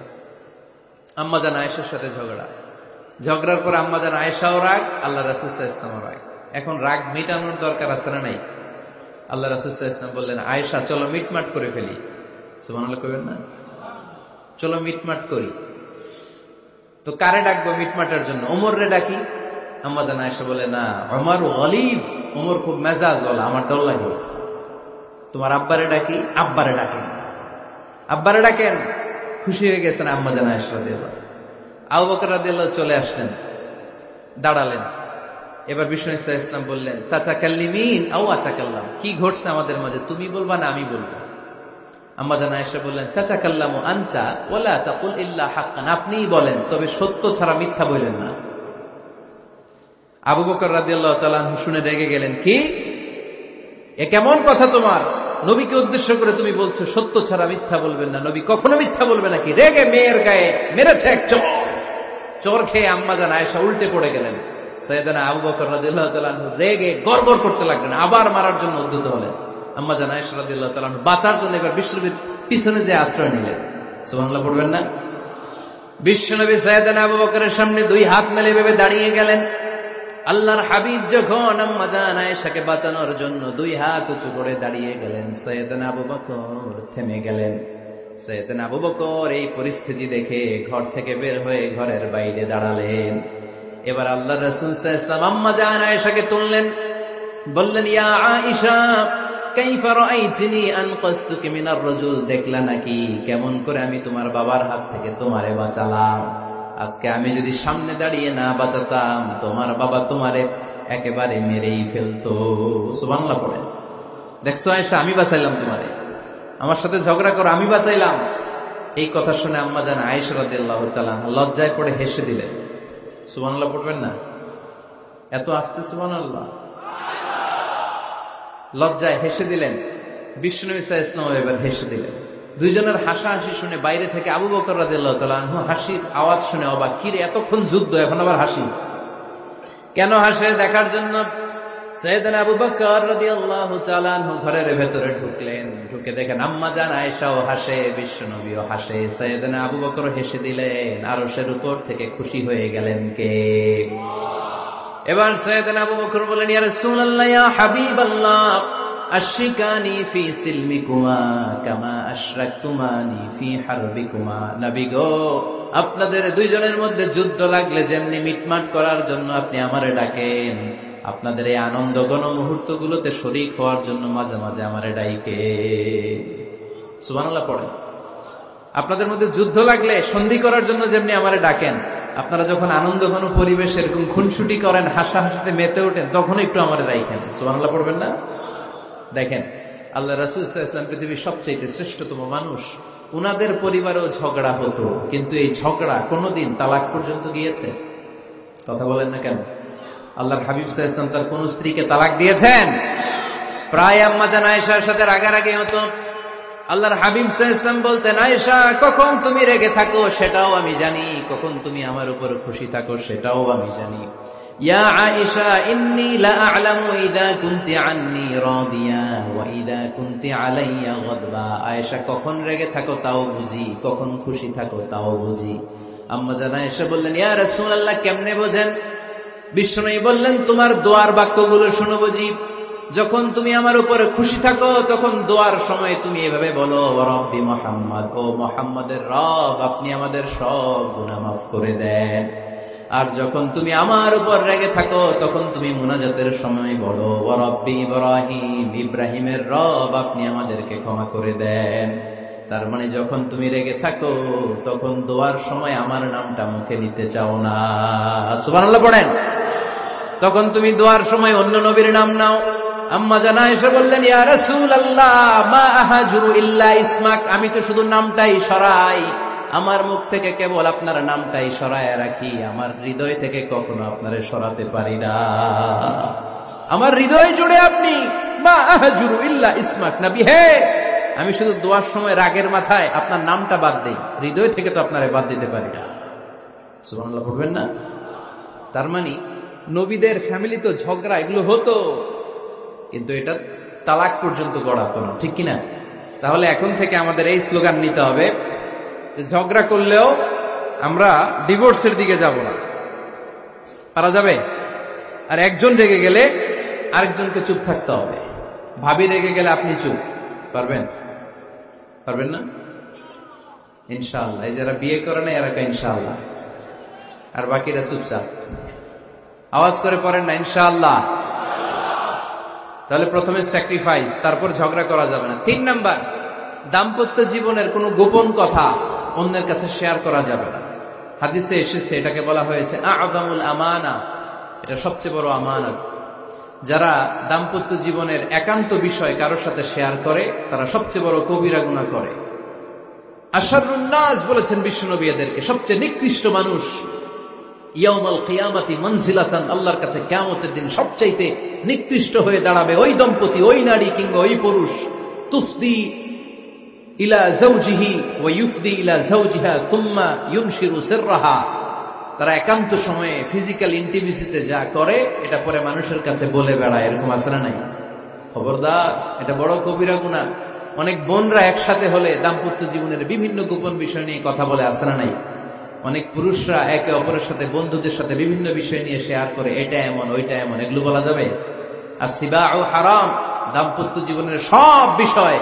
আম্মা জান আয়েশার সাথে ঝগড়া। ঝগড়ার পর আম্মাজান আয়েশাও রাগ, আল্লাহ রাসূল সাল্লাল্লাহু আলাইহি ওয়াসাল্লাম রাগ। এখন রাগ মিটানোর দরকার আছে না নাই? আল্লাহ রাসূল সাল্লাল্লাহু আলাইহি ওয়াসাল্লাম বললেন, আয়েশা চলো মিটমাট করে ফেলি। সুবহানাল্লাহ কইবেন না? চলো মিটমাট করি। তো কারে ডাকবো মিটমাটের জন্য? ওমর রে ডাকি। আম্মাজান আয়েশা বলে, না, ওমর গলিব, ওমর খুব মেজাজ ওয়ালা, আমার ডর লাগে। তোমার আব্বারে ডাকি। আব্বারে ডাকেন। আব্বারে ডাকেন। খুশি হয়ে গেছেন আম্মাজান আয়েশা রাদিয়াল্লাহু। আবু বকর রাদিয়াল্লাহু চলে আসলেন, দাঁড়ালেন। এবার বিষ্ণু সাল্লাল্লাহু আলাইহি ওয়াসাল্লাম বললেন, তাতাকাল্লিমিন আও আতাকাল্লাম, কি ঘটছে আমাদের মাঝে, তুমি বলবা না আমি বলবো? আম্মাজান আয়েশা বললেন, তাতাকাল্লামু আনতা ওয়ালা তাকুল ইল্লা হাক্কান, আপনিই বলেন, তবে সত্য ছাড়া মিথ্যা বলেন না। আবু বকর রাদিয়াল্লাহু তাআলা আনহু শুনে রেগে গেলেন, কি এ কেমন কথা তোমার? নবীকে উদ্দেশ্য করে তুমি বলছো সত্য ছাড়া মিথ্যা বলবেন না, নবী কখনো মিথ্যা বলবে নাকি? রেগে মেয়ের গায়ে মেরেছে এক চোর। চোর খেয়ে আম্মাজান আয়েশা উল্টে পড়ে গেলেন। সাইয়েদনা আবু বকর রাদিয়াল্লাহু তাআলা আনহু রেগে গড়গড় করতে লাগলেন, আবার মারার জন্য উদ্যত হলেন। আম্মাজান আয়েশা রাদিয়াল্লাহু তাআলা আনহু বাঁচার জন্য এবার বিশ্বনবীর পিছনে যে আশ্রয় নিলেন। সুবহানাল্লাহ পড়বেন না? বিশ্বনবী সাইয়েদনা আবু বকরের সামনে দুই হাত মেলে ভেবে দাঁড়িয়ে গেলেন। আল্লাহর হাবিব যখন আম্মাজান আয়েশাকে বাঁচানোর জন্য দুই হাত উঁচু করে দাঁড়িয়ে গেলেন, সাইয়েদনা আবু বকর থেমে গেলেন। সাইয়েদনা আবু বকর এই পরিস্থিতি দেখে ঘর থেকে বের হয়ে ঘরের বাইরে দাঁড়ালেন। এবার আল্লাহর রাসূল সাল্লাল্লাহু আলাইহি ওয়াসাল্লাম আম্মাজান আয়েশাকে তুললেন, বললেন, ইয়া আয়েশা কাইফা রাআইতিনি আনকাসতুকি মিনার রাজুল, দেখলা নাকি কেমন করে আমি তোমার বাবার হাত থেকে তোমারে বাঁচালাম? আজকে আমি যদি সামনে দাঁড়িয়ে না বাঁচাতাম, তোমার বাবা তোমারে একেবারে মেরেই ফেলতো। সুবহানাল্লাহ পড়েন। দেখছো আয়েশা, আমি বাঁচাইলাম তোমারে, আমার সাথে ঝগড়া করো, আমি বাঁচাইলাম। এই কথা শুনে আম্মাজান আয়েশা রাদিয়াল্লাহু তাআলা লজ্জায় পড়ে হেসে দিলেন। সুবহানাল্লাহ পড়বেন না? এত আস্তে সুবহানাল্লাহ। লজ্জায় হেসে দিলেন। বিশ্বনবী সাল্লাল্লাহু আলাইহি ওয়াসাল্লাম এবার হেসে দিলেন। দুইজনের হাসাহাসি শুনে বাইরে থেকে আবু বকর রাদিয়াল্লাহু তাআলা আনহু হাসির আওয়াজ শুনে অবাক, কিরে এতক্ষণ যুদ্ধ, এখন আবার হাসি কেন? হাসে দেখার জন্য সাইয়েদনা আবু বকর রাদিয়াল্লাহু তাআলা আনহু ঘরের ভেতরে ঢুকলেন। ঢুকে দেখেন আম্মাজান আয়েশাও হাসে, বিশ্বনবীও হাসে, সাইয়েদনা আবু বকর হেসে দিলেন। আরশের উপর থেকে খুশি হয়ে গেলেন কে? এবার সাইয়েদনা আবু বকর বলেন, ইয়া রাসূলুল্লাহ, ইয়া হাবিবাল্লাহ, আশরিকানি ফি সিলমিকুমা কামা আশরাকতুমানি ফি হারবিকুমা। নবী গো, আপনাদের দুইজনের মধ্যে যুদ্ধ লাগলে যেমনি মিটমাট করার জন্য আপনি আমারে ডাকেন, আপনাদের এই আনন্দ ঘন মুহূর্তগুলোতে শরীক হওয়ার জন্য মাঝে মাঝে আমারে ডাইকে। সুবহানাল্লাহ পড়েন। আপনাদের মধ্যে যুদ্ধ লাগলে সন্ধি করার জন্য যেমনি আমারে ডাকেন, আপনারা যখন আনন্দ ঘন পরিবেশ এরকম খুনসুটি করেন, হাসাহাসিতে মেতে ওঠেন, তখন একটু আমারে ডাইকেন। সুবহানাল্লাহ পড়বেন না? দেখেন, আল্লাহ রাসূল সাল্লাল্লাহু আলাইহি ওয়াসাল্লাম পৃথিবীর সবচেয়ে শ্রেষ্ঠতম মানুষ। উনাদের পরিবারেও ঝগড়া হতো, কিন্তু এই ঝগড়া কোনোদিন তালাক পর্যন্ত গিয়েছে? কথা বলেন না কেন? আল্লাহর হাবিব সাল্লাল্লাহু আলাইহি ওয়াসাল্লাম তার কোন স্ত্রীকে তালাক দিয়েছেন? প্রায় আম্মাজান আয়েশার সাথে রাগারাগি হতো। আল্লাহর হাবিব সাল্লাল্লাহু আলাইহি ওয়াসাল্লাম বলতেন, আয়েশা, কখন তুমি রেগে থাকো সেটাও আমি জানি, কখন তুমি আমার উপর খুশি থাকো সেটাও আমি জানি। ইয়া আয়েশা, ইন্নী লা আ'লামু ইযা কুনতি আন্নী রাদিয়া ওয়া ইযা কুনতি আলাইয়া গাদবা। আয়েশা, কখন রেগে থাকো তাও বুঝি, কখন খুশি থাকো তাও বুঝি। আম্মাজান আয়েশা বললেন, ইয়া রাসূলুল্লাহ, কেমনে বোঝেন? বিশ্বনবী বললেন, তোমার দোয়ার বাক্যগুলো শুনো বুঝি। যখন তুমি আমার উপরে খুশি থাকো তখন দোয়ার সময় তুমি এভাবে বলো, ওয়া রাব্বি মুহাম্মদ, ও মুহাম্মাদের রব, আপনি আমাদের সব গুনাহ মাফ করে দেন। আর যখন তুমি আমার উপর রেগে থাকো তখন তুমি মুনাজাতের সময় বলো, ওয়া রাব্বি ইব্রাহিম, ইব্রাহিমের রব, আপনি আমাদেরকে ক্ষমা করে দেন। তার মানে যখন তুমি রেগে থাকো তখন দোয়ার সময় আমার নামটা মুখে নিতে চাও না। সুবহানাল্লাহ পড়েন। তখন তুমি দোয়ার সময় অন্য নবীর নাম নাও। আম্মাজান আয়েশা বললেন, ইয়া রাসূলুল্লাহ, মা আহাজুরু ইল্লা ইসমাক, আমি তো শুধু নামটাই সরাই, আমার মুখ থেকে কেবল আপনার নামটাই সরায় রাখি, আমার হৃদয় থেকে কখনো আপনারে সরাতে পারি না। আমার হৃদয় জুড়ে আপনি, মা আহাজুরু ইল্লা ইসমাক, নবী হে, আমি শুধু দোয়ার সময় রাগের মাথায় আপনার নামটা বাদ দেই, হৃদয় থেকে তো আপনারে বাদ দিতে পারি না। সুবহানাল্লাহ পড়বেন না? তার মানে নবীদের ফ্যামিলি তো ঝগড়া এগুলো হতো, কিন্তু এটা তালাক পর্যন্ত গড়াতো না, ঠিক কিনা? তাহলে এখন থেকে আমাদের এই স্লোগান নিতে হবে, ঝগড়া করলেও আমরা ডিভোর্সের দিকে যাব না, পারা যাবে? আর একজন রেগে গেলে আরেকজনকে চুপ থাকতে হবে। ভাবি রেগে গেলে আপনি চুপ, পারবেন? পারবেন না? ইনশাআল্লাহ। এই যারা বিয়ে করে না এরা ইনশাআল্লাহ, আর বাকিরা চুপচাপ। আওয়াজ করে পড়েন না ইনশাআল্লাহ। তাহলে প্রথমে স্যাক্রিফাইস, তারপর ঝগড়া করা যাবে না। 3 নাম্বার, দাম্পত্য জীবনের কোনো গোপন কথা অন্যের কাছে শেয়ার করা যাবে না। হাদিসে এসেছে, এটাকে বলা হয়েছে আ'যামুল আমানা, এটা সবচেয়ে বড় আমানত। যারা দাম্পত্য জীবনের একান্ত বিষয় কারোর সাথে শেয়ার করে তারা সবচেয়ে বড় কবিরা গুনাহ করে। আশারুন নাস বলেছেন বিশ্বনবী এদেরকে, সবচেয়ে নিকৃষ্ট মানুষ। ইয়াউমাল কিয়ামাতি মানজিলাতান, আল্লাহর কাছে কিয়ামতের দিন সবচাইতে নিকৃষ্ট হয়ে দাঁড়াবে ওই দম্পতি, ওই নারী কিংবা ওই পুরুষ। তুফদি ইলা যাওজিহি ওয়া ইউফদি ইলা যাওজিহা সুম্মা ইউনশিরু সিররাহা, তারা একান্ত সময়ে ফিজিক্যাল ইন্টিমেসিতে যা করে এটা পরে মানুষের কাছে বলে বেড়ায়। এরকম আছে না নাই? খবরদার, এটা বড় কবিরা গুনাহ। অনেক বোনরা একসাথে হলে দাম্পত্য জীবনের বিভিন্ন গোপন বিষয় নিয়ে কথা বলে, আছে না নাই? অনেক পুরুষরা একে অপরের সাথে, বন্ধুদের সাথে বিভিন্ন বিষয় নিয়ে শেয়ার করে, এটা এমন ওইটা এমন, এগুলো বলা যাবে? আসিবাউ হারাম। দাম্পত্য জীবনের সব বিষয়,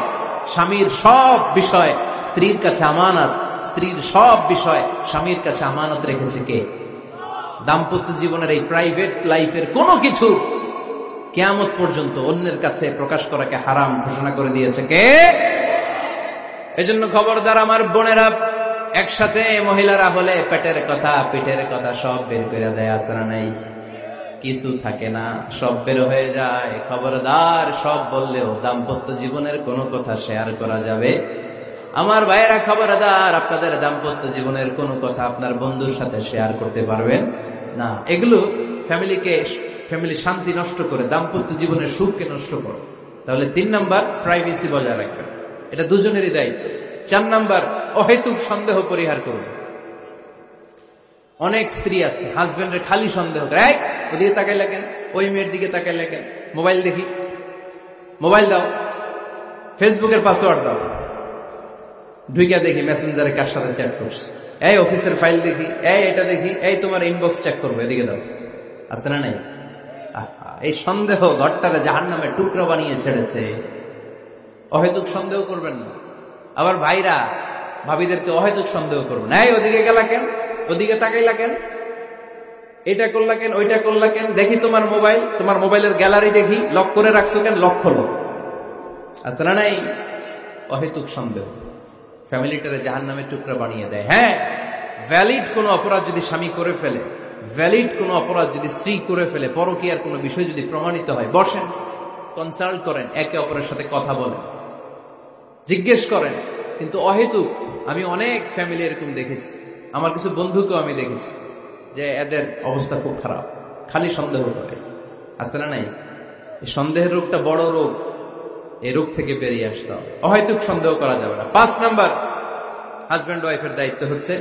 স্বামীর সব বিষয় স্ত্রীর কাছে আমানত, স্ত্রীর সব বিষয় স্বামীর কাছে আমানত রেখেছে কে? দাম্পত্য জীবনের এই প্রাইভেট লাইফের কোনো কিছু কিয়ামত পর্যন্ত অন্যের কাছে প্রকাশ করাকে হারাম ঘোষণা করে দিয়েছে কে? এজন্য খবরদার আমার বোনেরা, একসাথে মহিলারা হলে পেটের কথা পিঠের কথা সব বের করে দেয়, আছে না নাই? কিছু থাকে না, সব বের হয়ে যায়। খবরদার, সব বললেও দাম্পত্য জীবনের কোনো কথা শেয়ার করা যাবে? আমার ভাইয়েরা খবরদার, আপনাদের দাম্পত্য জীবনের কোনো কথা আপনার বন্ধুর সাথে শেয়ার করতে পারবেন না। এগুলো ফ্যামিলি শান্তি নষ্ট করে, দাম্পত্য জীবনের সুখকে নষ্ট করে। তাহলে 3 নাম্বার, প্রাইভেসি বজায় রাখবেন, এটা দুজনেরই দায়িত্ব। 4 নাম্বার, অহেতুক সন্দেহ পরিহার করুন। অনেক স্ত্রী আছে হাজবেন্ডের খালি সন্দেহ করে, এই ওদিকে তাকাই লাগেন, ওই মেয়ের দিকে তাকাই লাগেন, মোবাইল দেখি, মোবাইল দাও, ফেসবুকের পাসওয়ার্ড দাও, ঢুইকা দেখি মেসেঞ্জারে কার সাথে চ্যাট করছে, এই অফিসের ফাইল দেখি, এই এটা দেখি, এই তোমার ইনবক্স চেক করবো, এদিকে দাও, আছে না নাই? এই সন্দেহ ঘরটারে জাহান্নামের টুকরা বানিয়ে ছেড়েছে। অহেতুক সন্দেহ করবেন না। আবার ভাইরা ভাবিদেরকে অহেতুক সন্দেহ করবেন, এই ওদিকে গেলা কেন, ওদিকে তাকাইলা কেন, এটা করলা কেন, ওইটা করলা কেন, দেখি তোমার মোবাইল, তোমার মোবাইলের গ্যালারি দেখি, লক করে রাখছো কেন, লক খোলো, আছে না নাই? অহেতুক সন্দেহ ফ্যামিলিটারে জাহান্নামের টুকরা বানিয়ে দেয়। হ্যাঁ, ভ্যালিড কোন অপরাধ যদি স্বামী করে ফেলে, ভ্যালিড কোন অপরাধ যদি স্ত্রী করে ফেলে, পরকীয়ার কোন বিষয় যদি প্রমাণিত হয়, বসেন, কনসাল্ট করেন, একে অপরের সাথে কথা বলেন, জিজ্ঞেস করেন। কিন্তু অহেতুক, আমি অনেক ফ্যামিলি এরকম দেখেছি, আমার কিছু বন্ধুকেও আমি দেখেছি যে এদের অবস্থা খুব খারাপ, খালি সন্দেহ করে, আছে না নাই? এই সন্দেহের রোগটা বড় রোগ, এই রোগ থেকে বেরিয়ে আসতে হবে। অহেতুক সন্দেহ করা যাবে না। 5 নাম্বার, হাজব্যান্ড ওয়াইফের দায়িত্ব হচ্ছে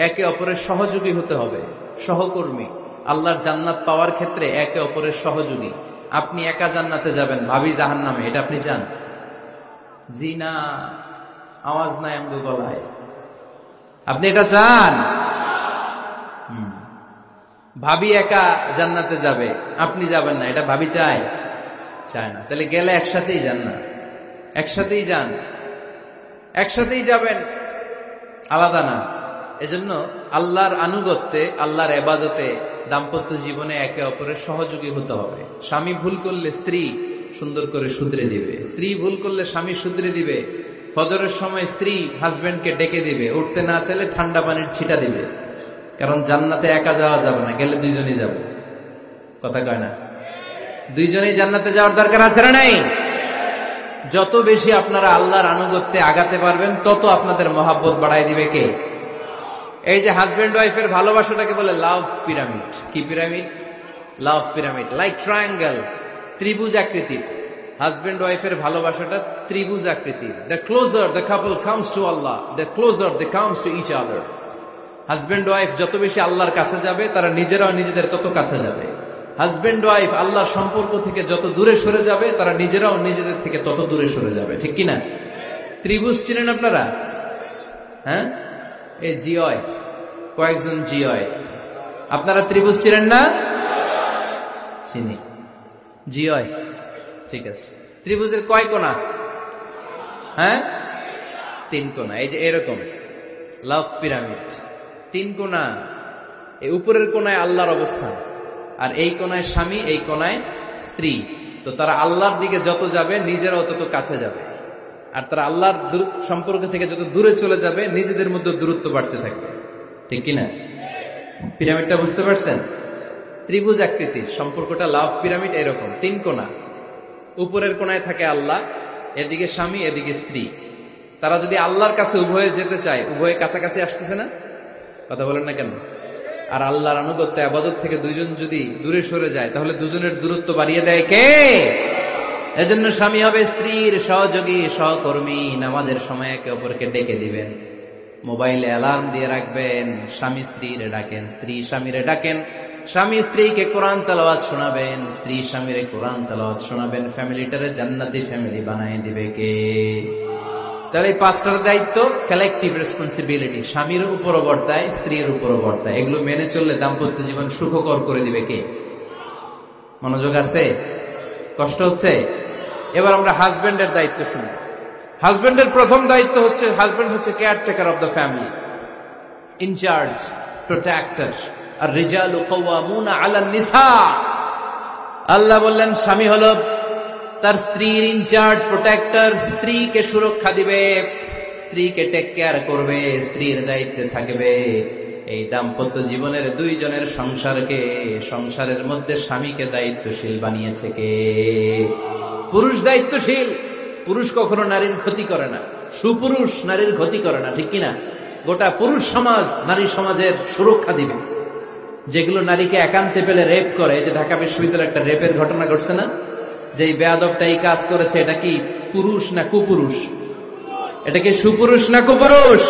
একে অপরের সহযোগী হতে হবে, সহকর্মী। আল্লাহর জান্নাত পাওয়ার ক্ষেত্রে একে অপরের সহযোগী। আপনি একা জান্নাতে যাবেন, ভাবি জাহান্নামে, এটা আপনি চান? জি না, আওয়াজ নাই আমগো গলায়। আপনি এটা চান? ভাবি একা জান্নাতে যাবে, আপনি যাবেন না, এটা ভাবি চায়? চায় না। তাহলে গেলে একসাথেই যান না, একসাথেই যান, একসাথেই যাবেন, আলাদা না। এজন্য আল্লাহর আনুগত্যে, আল্লাহর ইবাদতে, দাম্পত্য জীবনে একে অপরের সহযোগী হতে হবে। স্বামী ভুল করলে স্ত্রী সুন্দর করে শুধরে দিবে, স্ত্রী ভুল করলে স্বামী শুধরে দিবে। ফজরের সময় স্ত্রী হাজবেন্ডকে ডেকে দিবে, উঠতে না চাইলে ঠান্ডা পানির ছিটা দিবে। কারণ জান্নাতে একা যাওয়া যাবে না, গেলে দুইজনই যাবে। কথা কয় না? দুইজনেই জান্নাতে যাওয়ার দরকার আছে না নাই? যত বেশি আপনারা আল্লাহর আনুগত্যে আগাতে পারবেন, তত আপনাদের মহাব্বত বাড়াই দিবে কে? এই যে হাজবেন্ড ওয়াইফের ভালোবাসাটাকে বলে লাভ পিরামিড। কি pyramid? Love pyramid, like triangle, ত্রিভুজ আকৃতির। হাজবেন্ড ওয়াইফের ভালোবাসাটা ত্রিভুজ আকৃতির। The closer the couple comes to Allah, the closer they come to each other. Husband wife যত বেশি আল্লাহর কাছে যাবে, তারা নিজেরাও নিজেদের তত কাছে যাবে। হাজবেন্ড ওয়াইফ আল্লাহর সম্পর্ক থেকে যত দূরে সরে যাবে, তারা নিজেরাও নিজেদের থেকে তত দূরে সরে যাবে। ঠিক কিনা? ত্রিভুজ চিনেন আপনারা? হ্যাঁ, এই জিওয়, কয়েকজন জিওয়, আপনারা ত্রিভুজ চিনেন না? চিনি। জি হয়, ঠিক আছে। ত্রিভুজের কয় কোণা? হ্যাঁ, 3 কোণা। এই যে এরকম লাভ পিরামিড, 3 কোণা। এই উপরের কোণায় আল্লাহর অবস্থান, আর এই কোণায় স্বামী, এই কোণায় স্ত্রী। তো তারা আল্লাহর দিকে যত যাবে নিজেরাও তত কাছে যাবে, আর তারা আল্লাহর সম্পর্ক থেকে যত দূরে চলে যাবে নিজেদের মধ্যে দূরত্ব বাড়তে থাকবে। ঠিক কিনা? পিরামিডটা বুঝতে পারছেন? ত্রিভুজ আকৃতির সম্পর্কটা লাভ পিরামিড এরকম, 3 কোণা। উপরের কোণায় থাকে আল্লাহ, এদিকে স্বামী, এদিকে স্ত্রী। তারা যদি আল্লাহর কাছে উভয়ে যেতে চায়, উভয়ে কাছাকাছি আসতেছে না? কথা বলেন না কেন? আর আল্লাহর আনুগত্য ইবাদত থেকে দুইজন যদি দূরে সরে যায়, তাহলে দুজনের দূরত্ব বাড়িয়ে দেয় কে? এজন্য স্বামী হবে স্ত্রীর সহযোগী, সহকর্মী। নামাজের সময় একে অপরকে ডেকে দিবেন, মোবাইলে অ্যালার্ম দিয়ে রাখবেন। স্বামী স্ত্রীরে ডাকেন, স্ত্রী স্বামীরে ডাকেন। স্বামী স্ত্রীকে কোরআন তেলাওয়াত শোনাবেন, স্ত্রী স্বামীরে কোরআন তেলাওয়াত শোনাবেন। ফ্যামিলিটারে জান্নাতি ফ্যামিলি বানায় দিবে কে? তাহলে এই 5টার দায়িত্ব কালেকটিভ রেসপন্সিবিলিটি, স্বামীর উপরও বর্তায়, স্ত্রীর উপরও বর্তায়। এগুলো মেনে চললে দাম্পত্য জীবন সুখকর করে দিবে কে? মনোযোগ আছে? কষ্ট হচ্ছে? এবার আমরা হাজবেন্ডের দায়িত্ব শুনি। হাজবেন্ডের প্রথম দায়িত্ব হচ্ছে, হাজবেন্ড হচ্ছে caretaker of the family, in charge, protector. আর রিজালু কাওয়ামুনা আলান নিসা। আল্লাহ বললেন স্বামী হলো তার স্ত্রীর ইনচার্জ, প্রোটেক্টর। স্ত্রীকে সুরক্ষা দিবে, স্ত্রীকে টেক কেয়ার করবে, স্ত্রীর দায়িত্বে থাকবে। এই দাম্পত্য জীবনের দুইজনের সংসারকে, সংসারের মধ্যে স্বামীকে দায়িত্বশীল বানিয়েছে কে? পুরুষ দায়িত্বশীল। পুরুষ কখনো নারীর ক্ষতি করে না, সুপুরুষ নারীর ক্ষতি করে না। ঠিক কিনা? গোটা পুরুষ সমাজ নারী সমাজের সুরক্ষা দিবে। যেগুলো নারীকে একান্তে পেলে রেপ করে, যে ঢাকা বিশ্ববিদ্যালয়ে একটা রেপের ঘটনা ঘটছে না, যে এই বেয়াদবটা এই কাজ করেছে, এটা কি পুরুষ না কুপুরুষ? এটা কি সুপুরুষ না কুপুরুষ?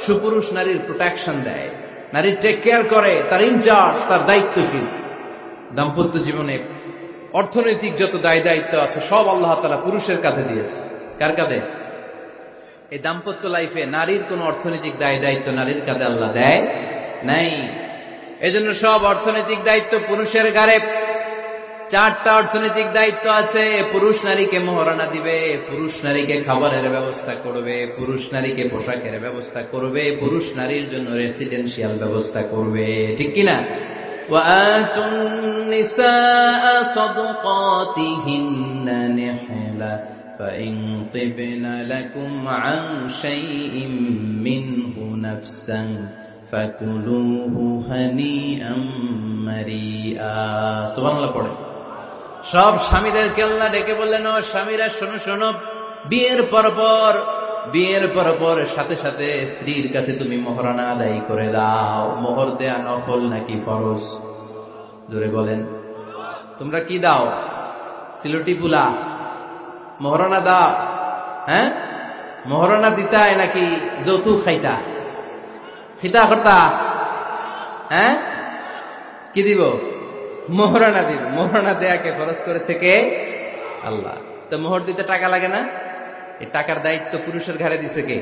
সুপুরুষ নারীর প্রোটেকশন দেয়, নারীর টেক কেয়ার করে, তার ইনচার্জ, তার দায়িত্বশীল। দাম্পত্য জীবনে অর্থনৈতিক যত দায় দায়িত্ব আছে সব আল্লাহ তাআলা পুরুষের কাঁধে দিয়েছে। কার কাঁধে? এই দাম্পত্য লাইফে নারীর কোন অর্থনৈতিক দায় দায়িত্ব নারীর কাঁধে আল্লাহ দেয় নাই। এজন্য সব অর্থনৈতিক দায়িত্ব পুরুষের ঘাড়ে। 4টা অর্থনৈতিক দায়িত্ব আছে। পুরুষ নারীকে মহারণা দিবে, পুরুষ নারীকে খাবারের ব্যবস্থা করবে, পুরুষ নারীকে পোশাকের ব্যবস্থা করবে, পুরুষ নারীর জন্য রেসিডেন্সিয়াল ব্যবস্থা করবে। ঠিক কিনা? وآتوا النساء صدقاتهن نحلة فإن طبن لكم عن شيء منه نفسا فكلوه هنيئا مريئا। সুবহানাল্লাহ পড়ে। সব স্বামীদেরকে আল্লাহ ডেকে বললেন, ও স্বামীরা শোনো শোনো, বিয়ের পর সাথে সাথে স্ত্রীর কাছে তুমি মোহরানা আদায় করে দাও। মোহর দেয়া নফল নাকি ফরজ? জোরে বলেন। তোমরা কি দাও? সিলটি পুলা মোহরানা দাও? হ্যাঁ, মোহরানা দিতায় নাকি যৌতুক খাইতা? খিতা করতা? হ্যাঁ, কি দিব? মোহরানা দিব। মোহরানা দেয়াকে ফরজ করেছে কে? আল্লাহ। তো মোহর দিতে টাকা লাগে না? এই টাকার দায়িত্ব পুরুষের ঘাড়ে দিছে কে?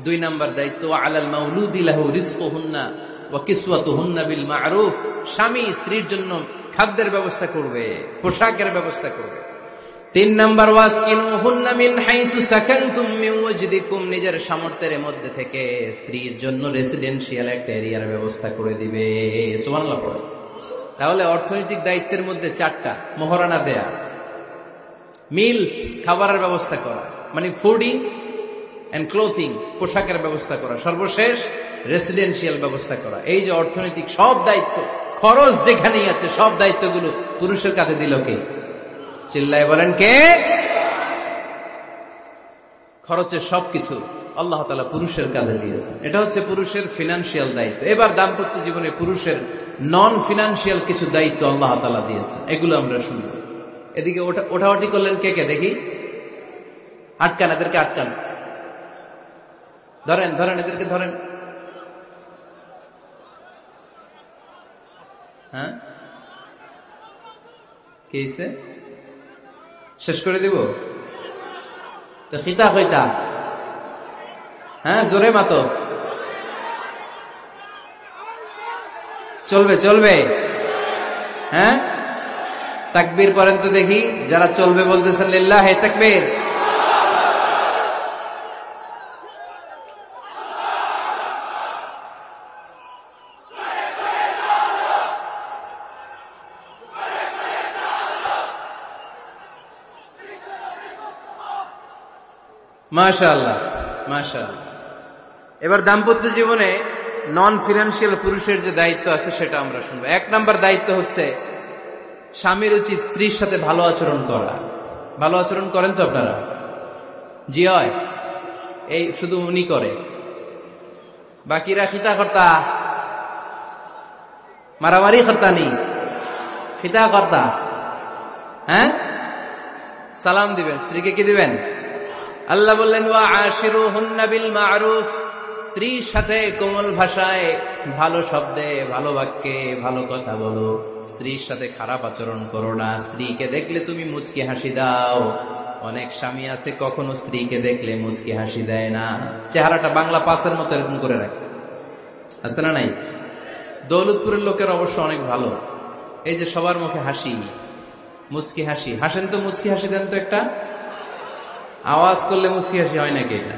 2 নাম্বার দায়িত্ব, আলাল মাউলুদি লাহু রিজকুহুন্না ওয়া কিসওয়াতুহুন্না বিল মা'রুফ। স্বামী স্ত্রীর জন্য খাদ্যের ব্যবস্থা করবে, পোশাকের ব্যবস্থা করবে। 3 নাম্বার, ওয়াসকিনুহুন্না মিন হাইসু সাকানতুম মিন ওয়াজদিকুম। নিজের সামর্থ্যের মধ্যে থেকে স্ত্রীর জন্য রেসিডেন্সিয়াল একটা এরিয়ার ব্যবস্থা করে দিবে। সুবহানাল্লাহ পড়ে। তাহলে অর্থনৈতিক দায়িত্বের মধ্যে 4টা: মোহরানা দেয়া, মিলস খাবারের ব্যবস্থা করা, মানে ফুডিং এন্ড ক্লোথিং, পোশাকের ব্যবস্থা করা, সর্বশেষ রেসিডেন্সিয়াল ব্যবস্থা করা। এই যে অর্থনৈতিক সব দায়িত্ব, খরচ যেখানেই আছে, সব দায়িত্বগুলো পুরুষের কাঁধে দিল কে? চিল্লায় বলেন কে? খরচের সবকিছু আল্লাহ তাআলা পুরুষের কাঁধে দিয়েছেন। এটা হচ্ছে পুরুষের ফিনান্সিয়াল দায়িত্ব। এবার দাম্পত্য জীবনে পুরুষের নন ফিনান্সিয়াল কিছু দায়িত্ব আল্লাহ তাআলা দিয়েছেন, এগুলো আমরা শুনব। এদিকে ওঠাওটি করলেন কে কে দেখি? আটকান, এদেরকে আটকান। ধরেন ধরেন, এদেরকে ধরেন। হ্যাঁ, কি হয়েছে? শেষ করে দিব তো? খিতা খৈতা? হ্যাঁ, জোরে মাতো। চলবে চলবে? হ্যাঁ, তাকবীর পড়েন তো দেখি, যারা চলবে বলতেছেন লিল্লাহে তাকবীর। মাশাআল্লাহ, মাশাআল্লাহ। এবার দাম্পত্য জীবনে নন ফিনান্সিয়াল পুরুষের যে দায়িত্ব আছে সেটা আমরা শুনবো। 1 নাম্বার দায়িত্ব হচ্ছে স্বামীর উচিত স্ত্রীর সাথে ভালো আচরণ করা। ভালো আচরণ করেন তো আপনারা? জি হয়, এই শুধু উনি করে, বাকিরা খিতা কর্তা, মারামারি কর্তা নি, খিতা কর্তা। হ্যাঁ, সালাম দিবেন, স্ত্রীকে কি দিবেন? আল্লাহ বললেন ওয়া আশিরুহুন্না বিল মা'রুফ, স্ত্রীর সাথে কোমল ভাষায়, ভালো শব্দে, ভালো বাক্যে ভালো কথা বলো। স্ত্রীর সাথে খারাপ আচরণ করো না। স্ত্রীকে দেখলে তুমি মুচকি হাসি দাও। অনেক স্বামী আছে কখনো স্ত্রীকে দেখলে মুচকি হাসি দেয় না, চেহারাটা বাংলা পাসের মতো এরকম করে রাখে, আছে না নাই? দৌলতপুরের লোকের অবশ্য অনেক ভালো, এই যে সবার মুখে হাসি, মুচকি হাসি। হাসেন তো, মুচকি হাসি দেন তো একটা। আওয়াজ করলে মুচকি হাসি হয় নাকি? এটা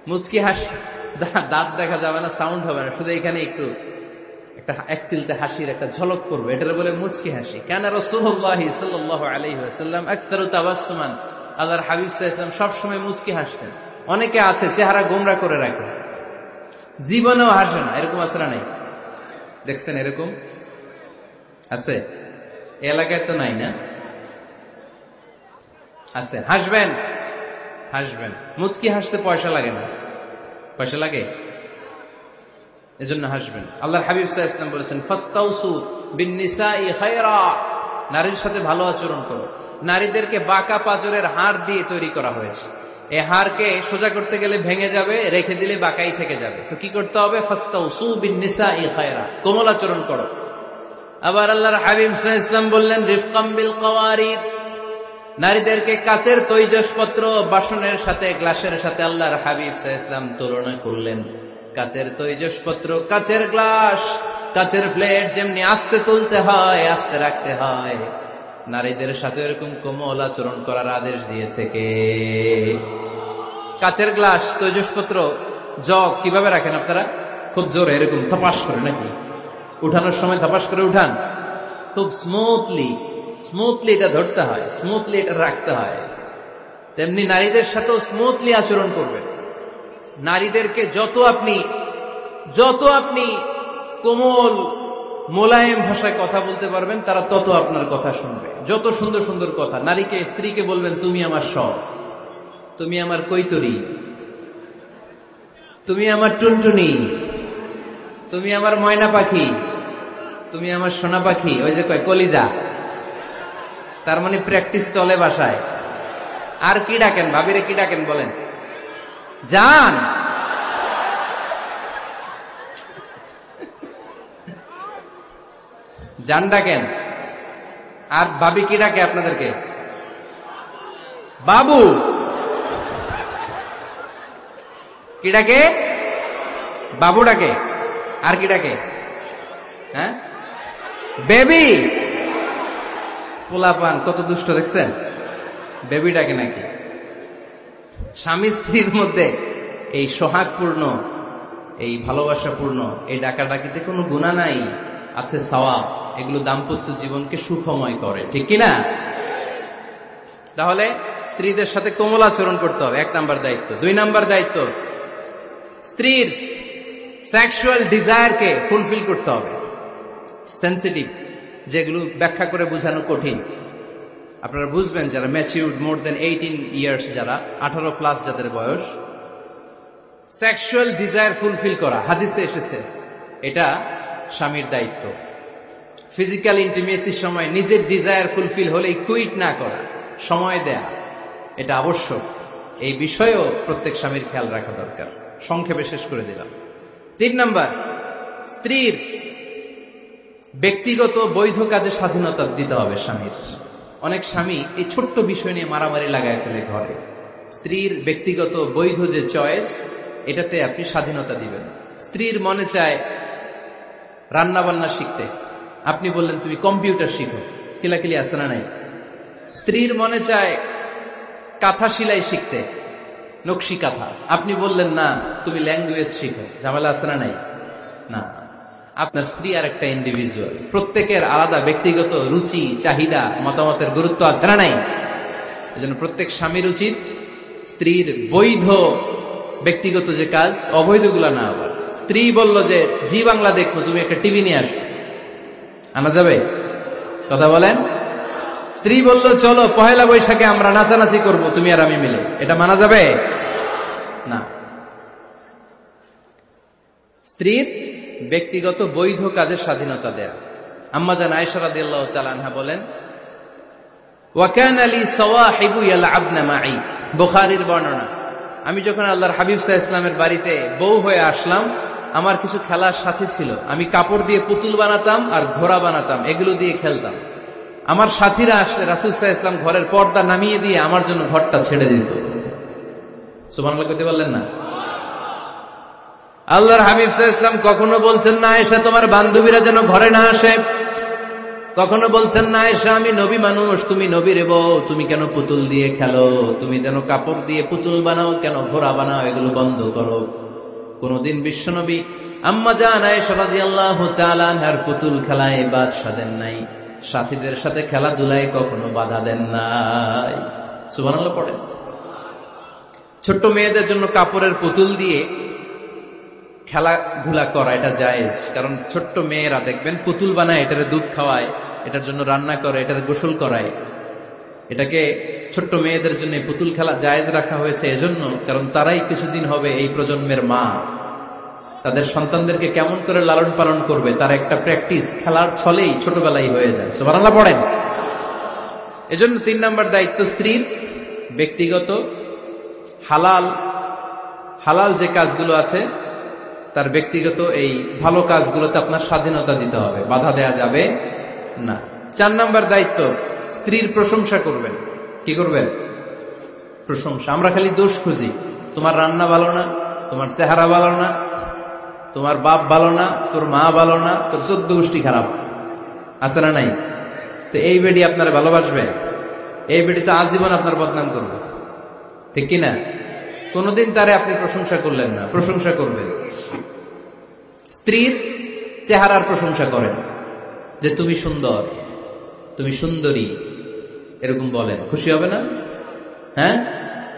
মুচকি হাসি, দাঁত দেখা যাবে না, সাউন্ড হবে না, শুধু এখানে একটু একটা এক চিলতে হাসির একটা ঝলক করবে, এটার বলে মুচকি হাসি। কেন রাসূলুল্লাহ সাল্লাল্লাহু আলাইহি ওয়াসাল্লাম আকসারু তাবাসসুমান, আল্লাহর হাবিব সাল্লাল্লাহু আলাইহি ওয়াসাল্লাম সব সময় মুচকি হাসতেন। অনেকে আছে চেহারা গোমরা করে রাখে, জীবনেও হাসে না, এরকম আছে না নাই? দেখছেন এরকম আছে? এলাকায় তো নাই না? আছে। হাসবেন, হাসবেন। মুচকি হাসতে পয়সা লাগে না, পয়সা লাগে, এজন্য হাসবেন। আল্লাহর হাবিব সাল্লাল্লাহু আলাইহি ওয়াসাল্লাম বলেছেন ফাস্তাউসু বিন-নিসাই খায়রা, নারীর সাথে ভালো আচরণ করো। নারীদেরকে বাঁকা পাঁজরের হাড় দিয়ে তৈরি করা হয়েছে। এই হাড়কে সোজা করতে গেলে ভেঙে যাবে, রেখে দিলে বাঁকাই থেকে যাবে। তো কি করতে হবে? ফাস্তাউসু বিন-নিসাই খায়রা, কোমল আচরণ করো। আবার আল্লাহর হাবিব সাল্লাল্লাহু আলাইহি ওয়াসাল্লাম বললেন রিফকাম বিল কাওয়ারিদ, নারীদেরকে কাচের তৈজসপত্র, বাসনের সাথে, গ্লাসের সাথে আল্লাহর হাবিব সাল্লাল্লাহু আলাইহি ওয়াসাল্লাম তুলনা করলেন। কাচের তৈজসপত্র, কাচের গ্লাস, কাচের প্লেট যেমনি আস্তে তুলতে হয়, আস্তে রাখতে হয়, নারীদের সাথে এরকম কোমল আচরণ করার আদেশ দিয়েছে কে? কাচের গ্লাস, তৈজসপত্র, জগ কিভাবে রাখেন আপনারা? খুব জোরে এরকম থপাস করে নাকি? উঠানোর সময় থপাস করে উঠান? খুব স্মুথলি, স্মুথলি এটা ধরতে হয়, স্মুথলি এটা রাখতে হয়। তেমনি নারীদের সাথেও স্মুথলি আচরণ করবেন। নারীদেরকে যত আপনি কোমল মোলায়েম ভাষায় কথা বলতে পারবেন, তারা তত আপনার কথা শুনবে। যত সুন্দর সুন্দর কথা, নারীকে, স্ত্রীকে বলবেন তুমি আমার সব, তুমি আমার কৈতরি, তুমি আমার টুনটুনি, তুমি আমার ময়না পাখি, তুমি আমার সোনা পাখি। ওই যে কয় কলিজা, তার মানে প্র্যাকটিস চলে বাসায়। আর কি ডাকেন? ভাবিরে কি ডাকেন বলেন? জান। জান ডাকেন। আর ভাবি কি ডাকে আপনাদেরকে? বাবু। কি ডাকে? বাবু ডাকে। আর কি ডাকে? হ্যাঁ, বেবি। পোলাপান কত দুষ্ট দেখছেন, বেবি ডাকে নাকি? স্বামী স্ত্রীর মধ্যে এই সোহাগপূর্ণ, এই ভালোবাসাপূর্ণ এই ডাকাডাকিতে কোনো গুনাহ নাই, আছে সওয়াব। এগুলো দাম্পত্য জীবনকে সুখময় করে, ঠিক কিনা? তাহলে স্ত্রীদের সাথে কোমল আচরণ করতে হবে, 1 নাম্বার দায়িত্ব। 2 নাম্বার দায়িত্ব, স্ত্রীর সেক্সুয়াল ডিজায়ারকে ফুলফিল করতে হবে। সেনসিটিভ, যেগুলো ব্যাখ্যা করে বোঝানো কঠিন। আপনারা বুঝবেন যারা ম্যাচিউরড, মোর দেন 18 ইয়ার্স, যারা 18 প্লাস যাদের বয়স, সেক্সুয়াল ডিজায়ার ফুলফিল করা হাদিসে এসেছে, এটা স্বামীর দায়িত্ব। ফিজিক্যাল ইন্টিমেসির সময় নিজের ডিজায়ার ফুলফিল হলেই কুইট না করা, সময় দেয়া, এটা আবশ্যক। এই বিষয়েও প্রত্যেক স্বামীর খেয়াল রাখা দরকার। সংক্ষেপে শেষ করে দিলাম। 3 নাম্বার, স্ত্রীর ব্যক্তিগত বৈধ কাজে স্বাধীনতা দিতে হবে স্বামীর। অনেক স্বামী এই ছোট্ট বিষয় নিয়ে মারামারি লাগায় ফেলে ঘরে। স্ত্রীর ব্যক্তিগত বৈধ যে চয়েস, এটাতে আপনি স্বাধীনতা দিবেন। স্ত্রীর মনে চায় রান্না বান্না শিখতে, আপনি বললেন তুমি কম্পিউটার শিখো, কিলাকিলি আছে না নাই? স্ত্রীর মনে চায় কাঁথা সেলাই শিখতে, নকশি কাঁথা। আপনি বললেন না, তুমি ল্যাঙ্গুয়েজ শিখো। ঝামেলা আছে না নাই? না, আপনার স্ত্রী আর একটা ইন্ডিভিজুয়াল, প্রত্যেকের আলাদা ব্যক্তিগত রুচি, চাহিদা, মতামতের গুরুত্ব আছে না নাই? এজন্য প্রত্যেক স্বামীর উচিত স্ত্রীর বৈধ ব্যক্তিগত যে কাজ, অবৈধগুলা না। আবার স্ত্রী বলল যে জি বাংলা দেখবো, তুমি একটা টিভি নিয়ে আসো, আনা যাবে? কথা বলেন। স্ত্রী বলল চলো পহেলা বৈশাখে আমরা নাচানাচি করব, তুমি আর আমি মিলে, এটা মানা যাবে না। স্ত্রীর ব্যক্তিগত বৈধ কাজের স্বাধীনতা দেয়া। আম্মা জান আয়েশা রাদিয়াল্লাহু তাআলা আনহা বলেন, ওয়া কানা লি সাওয়াহিবু ইয়ালআবনা মাই, বুখারীর বর্ণনা। আমি যখন আল্লাহর হাবিব সাল্লাল্লাহু আলাইহি ওয়াসাল্লামের বাড়িতে বউ হয়ে আসলাম, আমার কিছু খেলার সাথী ছিল। আমি কাপড় দিয়ে পুতুল বানাতাম আর ঘোড়া বানাতাম, এগুলো দিয়ে খেলতাম। আমার সাথীরা আসলে রাসূল সাল্লাল্লাহু আলাইহি ওয়াসাল্লাম ঘরের পর্দা নামিয়ে দিয়ে আমার জন্য ঘরটা ছেড়ে দিত। সুবহানাল্লাহ কইতে পারলেন না? আল্লাহর হাবিব সাল্লাল্লাহু আলাইহি ওয়াসাল্লাম কখনো বলতেন না আয়েশা তোমার বান্ধবীরা যেন ঘরে না আসে, কখনো বলতেন না আয়েশা আমি নবী মানুষ, তুমি নবীর বউ, তুমি কেন পুতুল দিয়ে খেলো, তুমি কেন কাপড় দিয়ে পুতুল বানাও, কেন ঘোড়া বানাও, এগুলো বন্ধ করো। কোনদিন বিশ্বনবী আম্মা জান আয়েশা রাদিয়াল্লাহু তাআলা আনহার পুতুল খেলায় বাধা দেন নাই, সাথীদের সাথে খেলাধুলায় কখনো বাধা দেন নাই। সুবহানাল্লাহ পড়েন। ছোট্ট মেয়েদের জন্য কাপড়ের পুতুল দিয়ে খেলাধুলা করা এটা জায়েজ, কারণ ছোট্ট মেয়েরা দেখবেন পুতুল বানায়, এটারে দুধ খাওয়ায়, এটার জন্য রান্না করে, এটার গোসল করায়। এটাকে ছোট্ট মেয়েদের জন্য পুতুল খেলা জায়েজ রাখা হয়েছে এজন্য, কারণ তারাই কিছুদিন হবে এই প্রজন্মের মা। তাদের সন্তানদেরকে কেমন করে লালন পালন করবে তার একটা প্র্যাকটিস খেলার ছলেই ছোটবেলায় হয়ে যায়। সুবহানাল্লাহ পড়েন। এজন্য 3 নম্বর দায়িত্ব স্ত্রীর ব্যক্তিগত হালাল যে কাজগুলো আছে তার ব্যক্তিগত এই ভালো কাজগুলোতে আপনার স্বাধীনতা দিতে হবে, বাধা দেয়া যাবে না। 4 নম্বর দায়িত্ব স্ত্রীর প্রশংসা করবেন। কি করবেন? প্রশংসা। আমরা খালি দোষ খুঁজি, তোমার রান্না ভালো না, তোমার চেহারা ভালো না, তোমার বাপ ভালো না, তোর মা ভালো না, তোর 14 গোষ্ঠী খারাপ, আছে না নাই? তো এই বেডি আপনার ভালোবাসবে? এই বেডি তো আজীবন আপনার বদনাম করবে, ঠিক কিনা? কোনদিন তারে আপনি প্রশংসা করলেন না, প্রশংসা করবেন। স্ত্রীর চেহারার প্রশংসা করেন, যে তুমি সুন্দর, তুমি সুন্দরী, এরকম বলেন, খুশি হবে না? হ্যাঁ,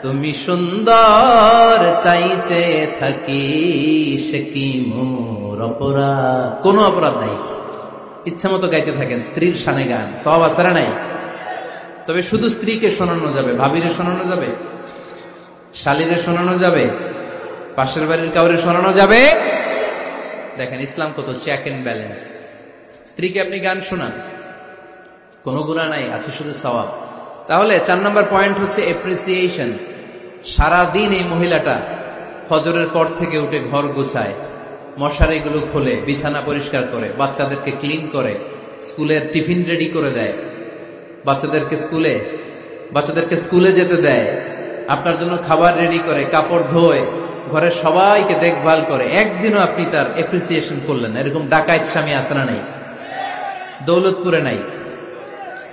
তুমি সুন্দর তাই চেয়ে থাকি, সে কি মোর অপরাধ? কোনো অপরাধ নাই, ইচ্ছা মতো গাইতে থাকেন স্ত্রীর শানে গান, সব আসারা নাই। তবে শুধু স্ত্রীকে শোনানো যাবে, ভাবিরে শোনানো যাবে, শালীরে শোনানো যাবে, পাশের বাড়ির কাউরে শোনানো যাবে? দেখেন ইসলাম কত চেক এন্ড ব্যালেন্স। স্ত্রীকে আপনি গান শোনান, কোনো গুনাহ নাই, আছে শুধু সওয়াব। তাহলে 4 নম্বর পয়েন্ট হচ্ছে এপ্রিসিয়েশন। সারাদিন এই মহিলাটা ফজরের পর থেকে উঠে ঘর গোছায়, মশারিগুলো খোলে, বিছানা পরিষ্কার করে, বাচ্চাদেরকে ক্লিন করে, স্কুলের টিফিন রেডি করে দেয়, বাচ্চাদেরকে স্কুলে যেতে দেয়, আপনার জন্য খাবার রেডি করে, কাপড় ধোয়, ঘরের সবাইকে দেখভাল করে। একদিনও আপনি তার এপ্রিসিয়েশন করলেন? এরকম ডাকাইত স্বামী আছে না নাই? দৌলতপুরে নাই,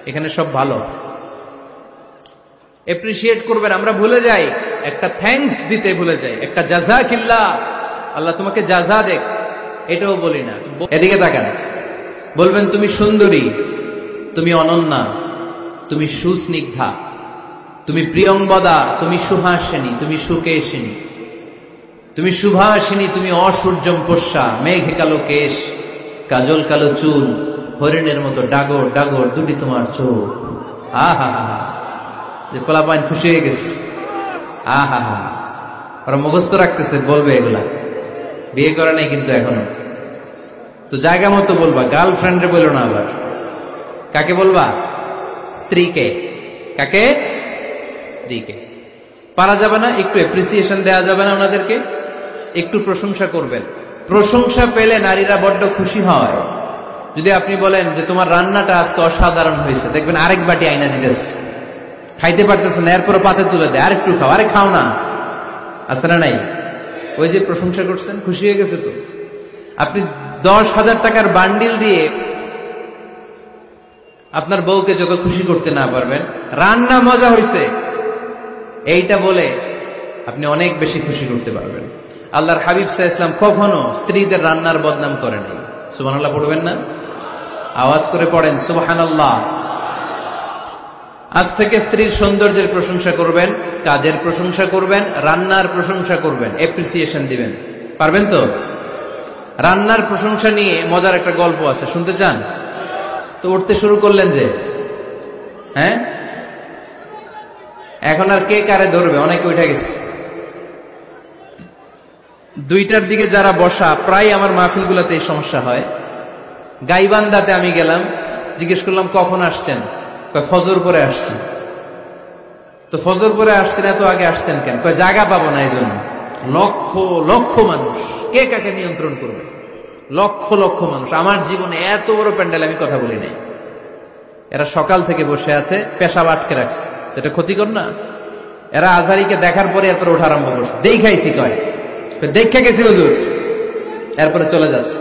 এখানে সব ভালো। এপ্রিসিয়েট করবেন। আমরা ভুলে যাই, একটা থ্যাঙ্কস দিতে ভুলে যাই, একটা জাযাকিল্লাহ, আল্লাহ তোমাকে জাযা দেখ, এটাও বলি না। এদিকে তাকান, বলবেন তুমি সুন্দরী, তুমি অনন্যা, তুমি সুস্নিগ্ধা, তুমি প্রিয়ংবদা, তুমি সুহাসিনী, তুমি সুকেশিনী, তুমি সুভাষিনী, তুমি অসূর্যম পোষ্যা, মেঘে কালো কেশ, কাজল কালো চুল, হরিণের মতো ডাগর ডাগর দুটি তোমার চোখ। আহা হা হা, যে পোলাপাইন খুশি হয়ে গেছে। আহা হা, ওরা মুখস্থ রাখতেছে, বলবে এগুলা। বিয়ে করে নাই কিন্তু এখনো, তো জায়গা মতো বলবা। গার্লফ্রেন্ডে বলো না। আবার কাকে বলবা? স্ত্রীকে। কাকে? স্ত্রীকে। পারা যাবে না? একটু এপ্রিসিয়েশন দেওয়া যাবে না? ওনাদেরকে একটু প্রশংসা করবেন। প্রশংসা পেলে নারীরা বড্ড খুশি হয়। যদি আপনি বলেন যে তোমার রান্নাটা আজকে অসাধারণ হয়েছে, দেখবেন আরেক বাটি আইনা দিতেছে, খাইতে পারতেছে না, এরপর পাতে তুলে দেয়, আরেকটু খাও, আরে খাও না, আছে না নাই? ওই যে প্রশংসা করছেন, খুশি হয়ে গেছে। তো আপনি 10,000 টাকার বান্ডিল দিয়ে আপনার বউকে যত খুশি করতে না পারবেন, রান্না মজা হয়েছে এইটা বলে আপনি অনেক বেশি খুশি করতে পারবেন। আল্লাহর হাবিব সাল্লাল্লাহু আলাইহি ওয়াসাল্লাম কখনো স্ত্রীদের রান্নার বদনাম করে নাই। সুবহানাল্লাহ পড়বেন না? আওয়াজ করে পড়েন সুবহানাল্লাহ। আজ থেকে স্ত্রীর সৌন্দর্যের প্রশংসা করবেন, কাজের প্রশংসা করবেন, রান্নার প্রশংসা করবেন, অ্যাপ্রিসিয়েশন দিবেন। পারবেন তো? রান্নার প্রশংসা নিয়ে মজার একটা গল্প আছে, শুনতে চান? তো উঠতে শুরু করলেন যে, হ্যাঁ এখন আর কে কারে ধরবে, অনেকে উঠে গেছে। 2টার দিকে যারা বসা, প্রায় আমার মাহফিলগুলোতে এই সমস্যা হয়। গাইবান্ধাতে আমি গেলাম, জিজ্ঞেস করলাম কখন আসছেন, কয় ফজর পরে আসছি। তো ফজর পরে আসছেন, এত আগে আসছেন কেন? কয় জায়গা পাবো না এই জন্য। লক্ষ লক্ষ মানুষ, কে কাকে নিয়ন্ত্রণ করবে? লক্ষ লক্ষ মানুষ। আমার জীবনে এত বড় প্যান্ডেল আমি কথা বলি নাই। এরা সকাল থেকে বসে আছে, পেশাব আটকে রাখছে, এটা ক্ষতিকর না? এরা আজহারিকে দেখার পরে এরপরে ওঠা আরম্ভ করছে, দেখাইছি কয়, দেখা গেছি হুজুর, এরপরে চলে যাচ্ছে।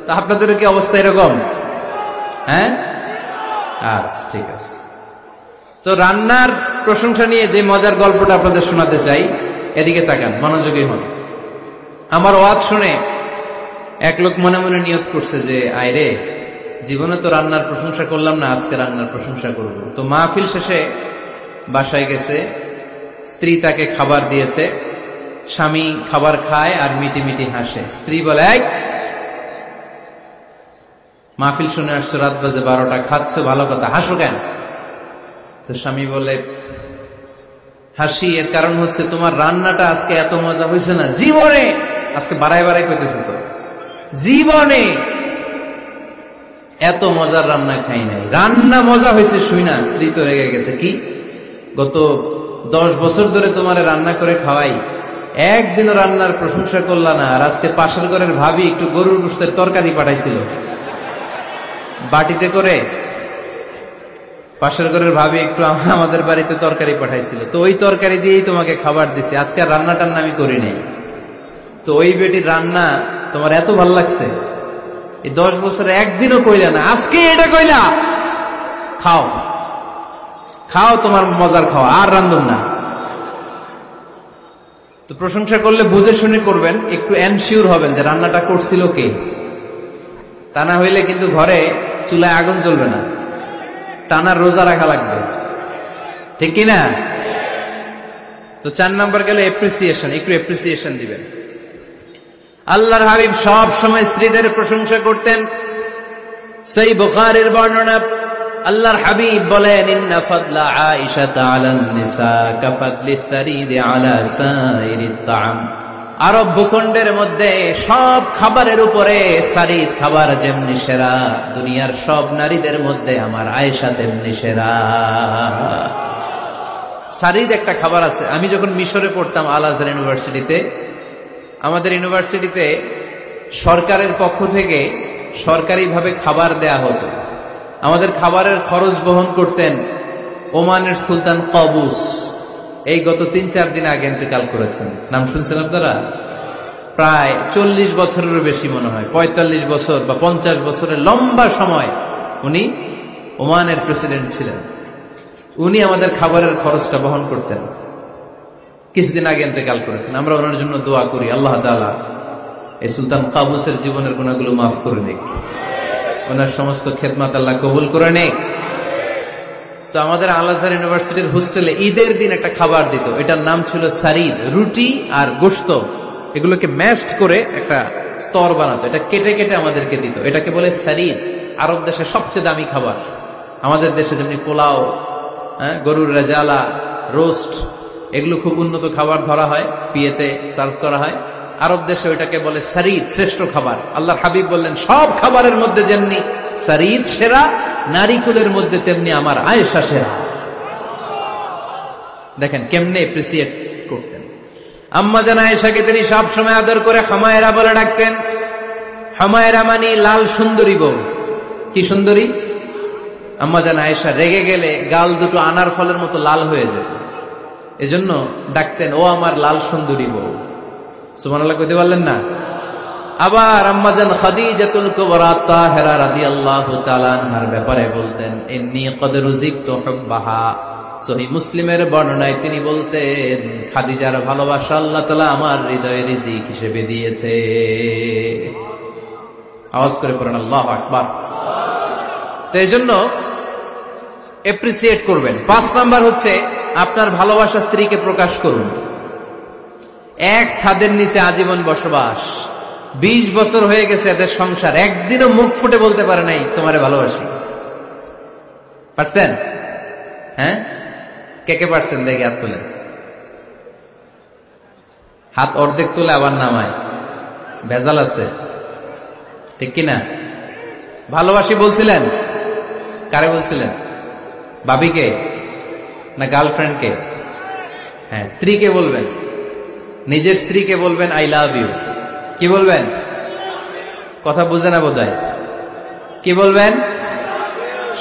তা আপনাদের কি অবস্থা এরকম? হ্যাঁ, আচ্ছা ঠিক আছে। তো রান্নার প্রশংসা নিয়ে যে মজার গল্পটা আপনাদের শোনাতে চাই, এদিকে তাকান, মনোযোগী হন। আমার ওয়াজ শুনে এক লোক মনে মনে নিয়ত করছে যে আয়রে, জীবনে তো রান্নার প্রশংসা করলাম না, আজকে রান্নার প্রশংসা করব। তো মাহফিল শেষে বাসায় গেছে, স্ত্রী তাকে খাবার দিয়েছে, স্বামী খাবার খায় আর মিটি মিটি হাসে। স্ত্রী বলে, এই মাহফিল শুনে আসছো, রাত বাজে 12টা, খাচ্ছ ভালো কথা, হাসো কেন? তো স্বামী বলে, হাসি এর কারণ হচ্ছে তোমার রান্নাটা আজকে এত মজা হয়েছে না জীবনে, আজকে বাড়াই বাড়াই করতেছে, তো জীবনে এত মজার রান্না খাই নাই। রান্না মজা হয়েছে শুই না। স্ত্রী তো রেগে গেছে, কি গত 10 বছর ধরে তোমার রান্না করে খাওয়াই, একদিনও রান্নার প্রশংসা করলা না, আর আজকে পাশের ঘরের ভাবি একটু গরুর গোশতের তরকারি পাঠাইছিল বাটিতে করে, পাশের ঘরের ভাবি একটু আমাদের বাড়িতে তরকারি পাঠাইছিল, তো ওই তরকারি দিয়েই তোমাকে খাবার দিছি, আজকে রান্না টান্না আমি করি নাই। তো ওই বেটির রান্না তোমার এত ভাল লাগছে, এই 10 বছরে একদিনও কইলা না, আজকে এটা কইলা, খাও খাও, তোমার মজার খাওয়া, আর রান্ধুম না। তো প্রশংসা করলে বুঝে শুনে করবেন, একটু এনশিওর হবেন যে রান্নাটা করছিল কে। তা না হইলে কিন্তু ঘরে চুলায় আগুন জ্বলবে না, টানার রোজা রাখা লাগবে, ঠিক কিনা? তো 4 নাম্বার গেলে এপ্রিসিয়েশন, একটু এপ্রিসিয়েশন দিবেন। আল্লাহর হাবিব সব সময় স্ত্রীদের প্রশংসা করতেন। সেই বুখারীর বর্ণনা, আল্লাহর হাবিব বলেন, ইন্না ফাদলা আয়েশা আলান নিসা কাফাদলিস সারিদ আলা সাইরিত তাআম। আরব ভূখণ্ডের মধ্যে সব খাবারের উপরে সারিদ খাবার যেমনি সেরা, দুনিয়ার সব নারীদের মধ্যে আমার আয়েশা তেমনি সেরা। সারিদ একটা খাবার আছে। আমি যখন মিশরে পড়তাম আল আজহার ইউনিভার্সিটিতে, আমাদের ইউনিভার্সিটিতে সরকারের পক্ষ থেকে সরকারিভাবে খাবার দেয়া হতো। আমাদের খাবারের খরচ বহন করতেন ওমানের সুলতান কাবুস। এই গত 3-4 দিন আগে ইন্তেকাল করেছেন, নাম শুনছেন আপনারা? প্রায় 40 বছরেরও বেশি মনে হয়, 45 বছর বা 50 বছরের লম্বা সময় উনি ওমানের প্রেসিডেন্ট ছিলেন। উনি আমাদের খাবারের খরচটা বহন করতেন। কিছুদিন আগে ইন্তেকাল করেছেন। আমরা ওনার জন্য দোয়া করি, আল্লাহ তাআলা এই সুলতান কাবুসের জীবনের গুনাহগুলো মাফ করে নিক, ওনার সমস্ত খেদমত আল্লাহ কবুল করে নিক। তো আমাদের আল আজহার ইউনিভার্সিটির হোস্টেলে ঈদের দিন একটা খাবার দিত, এটার নাম ছিল সারিদ। রুটি আর গোশত এগুলোকে ম্যাশড করে একটা স্তর বানাতো, এটা কেটে কেটে আমাদেরকে দিত, এটাকে বলে সারিদ। আরব দেশে সবচেয়ে দামি খাবার। আমাদের দেশে যেমনি পোলাও, গরুর রেজালা, রোস্ট, এগুলো খুব উন্নত খাবার ধরা হয়, বিয়েতে সার্ভ করা হয়। আরব দেশে ওইটাকে বলে সারিদ, শ্রেষ্ঠ খাবার। আল্লাহর হাবিব বললেন, সব খাবারের মধ্যে যেমনি সারিদ সেরা, নারীকুলের মধ্যে তেমনি আমার আয়েশা সেরা। দেখেন কেমনে এপ্রিসিয়েট করতেন। আম্মা জান আয়েশাকে তিনি সব সময় আদর করে হামায়রা বলে ডাকতেন। হামায়রা মানে লাল সুন্দরী বউ। কি সুন্দরী? আম্মা জান আয়েশা রেগে গেলে গাল দুটো আনার ফলের মতো লাল হয়ে যেত, এজন্য ডাকতেন, ও আমার লাল সুন্দরী বউ। সুবহানাল্লাহ কইতে পারলেন না? আবার আম্মাজান খাদিজাতুল কুবরা তাহেরা রাদিয়াল্লাহু তাআলা আনহার ব্যাপারে বলতেন, ইন্নী ক্বাদ রুজিকতু হুব্বাহা। সহিহ মুসলিমের বর্ণনায় তিনি বলতেন, খাদিজার ভালোবাসা আল্লাহ তাআলা আমার হৃদয়ে রিজিক হিসেবে দিয়েছে। আওয়াজ করে পড়েন আল্লাহু আকবার। তো এইজন্য এপ্রিসিয়েট করবেন। 5 নাম্বার হচ্ছে আপনার ভালোবাসা স্ত্রীকে প্রকাশ করুন। এক ছাদের নিচে আজীবন বসবাস, 20 বছর হয়ে গেছে এদের সংসার, একদিনও মুখ ফুটে বলতে পারে নাই তোমারে ভালোবাসি। পারছেন? হ্যাঁ, কে কে পারছেন? দেখে হাত তুলেন। হাত অর্ধেক তুলে আবার নামায়, ভেজাল আছে, ঠিক কিনা? ভালোবাসি বলছিলেন? কারে বলছিলেন? ভাবিকে না গার্লফ্রেন্ডকে? হ্যাঁ, স্ত্রীকে বলবেন। নিজের স্ত্রীকে বলবেন আই লাভ ইউ। কি বলবেন? কথা বুঝে না বোধহয়। কি বলবেন?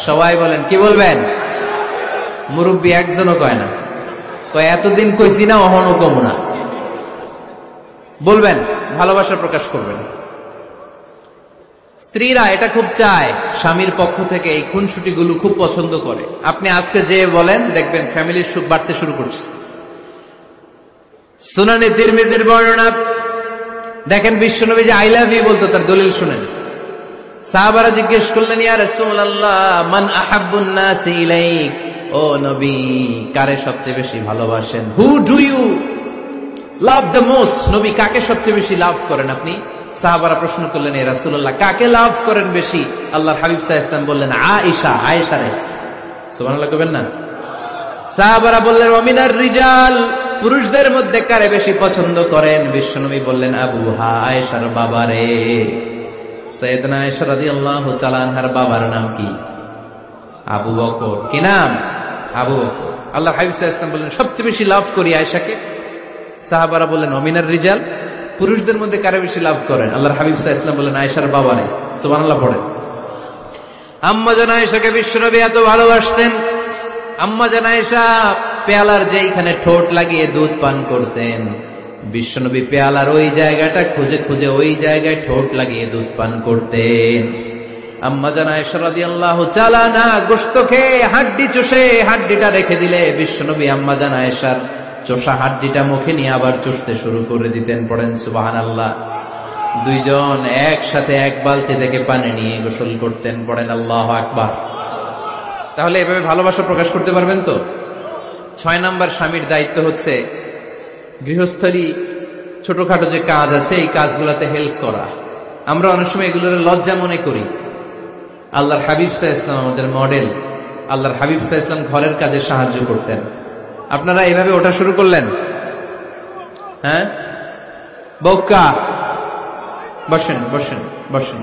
সবাই বলেন। কি বলবেন? মুরব্বী একজনও কয় না, কয় এতদিন কইছি না, অহনও কম না। বলবেন, ভালোবাসা প্রকাশ করবেন। স্ত্রীরা এটা খুব চায়, স্বামীর পক্ষ থেকে এই খুনসুটিগুলো খুব পছন্দ করে। আপনি আজকে যে বলেন, দেখবেন ফ্যামিলির সুখ বাড়তে শুরু করছে। সুনানে তিরমিজির বর্ণনা দেখেন, বিশ্বনবী যে আই লাভ ইউ বলতো, তার দলিল শুনেন। সাহাবারা জিজ্ঞেস করলেন, ইয়া রাসূলুল্লাহ, মান আহাব্বুন নাসি ইলাইক, ও নবী, কারে সবচেয়ে বেশি ভালোবাসেন? Who do you love the most? নবী, কাকে সবচেয়ে বেশি লাভ করেন আপনি? সাহাবারা প্রশ্ন করলেন, ইয়া রাসূলুল্লাহ, কাকে লাভ করেন বেশি? আল্লাহর হাবিব সাল্লাল্লাহু আলাইহি ওয়াসাল্লাম বললেন, আয়েশা, আয়েশা রে। সুবহানাল্লাহ কইবেন না? সাহাবারা বললেন, ওমিনার রিজাল, পুরুষদের মধ্যে কারে বেশি পছন্দ করেন? বিশ্বনবী বললেন, আবুহা, আয়েশার বাবারে। সাইয়েদনা আয়েশা রাদিয়াল্লাহু তাআলা আনহার বাবার নাম কি? আবু বকর। কি নাম? আবু বকর। আল্লাহর হাবিব সাল্লাল্লাহু আলাইহি ওয়াসাল্লাম বললেন, সবচেয়ে বেশি লাভ করি আয়েশাকে। সাহাবারা বললেন, ওমিনার রিজাল, পুরুষদের মধ্যে কারে বেশি লাভ করেন? আল্লাহর হাবিব সাল্লাল্লাহু আলাইহি ওয়াসাল্লাম বললেন, আয়েশার বাবারে। সুবহানাল্লাহ পড়েন। আম্মা জান আয়েশাকে বিশ্বনবী এত ভালোবাসতেন। আম্মা জান আয়েশা পেয়ালার যেখানে ঠোঁট লাগিয়ে দুধ পান করতেন, বিশ্বনবী পেয়ালার ওই জায়গাটা খুঁজে খুঁজে ওই জায়গায় ঠোঁট লাগিয়ে দুধ পান করতেন। আম্মা জান আয়েশা রাদিয়াল্লাহু তাআলা না গোশত খেয়ে হাড্ডি চষে হাড্ডিটা রেখে দিলে বিশ্বনবী আম্মা জান আয়েশার চষা হাড্ডিটা মুখে নিয়ে আবার চষতে শুরু করে দিতেন। পড়েন সুবহানাল্লাহ। দুইজন একসাথে এক বালতি থেকে পানি নিয়ে গোসল করতেন। পড়েন আল্লাহু আকবার। তাহলে এভাবে ভালোবাসা প্রকাশ করতে পারবেন তো? 6 নাম্বার স্বামীর দায়িত্ব হচ্ছে গৃহস্থলী ছোটখাটো যে কাজ আছে এই কাজগুলোতে হেল্প করা। আমরা অনেক সময় এগুলোর লজ্জা মনে করি। আল্লাহর হাবিব সাল্লাল্লাহু আলাইহি ওয়াসাল্লাম আমাদের মডেল। আল্লাহর হাবিব সাল্লাল্লাহু আলাইহি ওয়াসাল্লাম ঘরের কাজে সাহায্য করতেন। আপনারা এইভাবে ওঠা শুরু করলেন? হ্যাঁ, বউকা বসেন বসেন বসেন,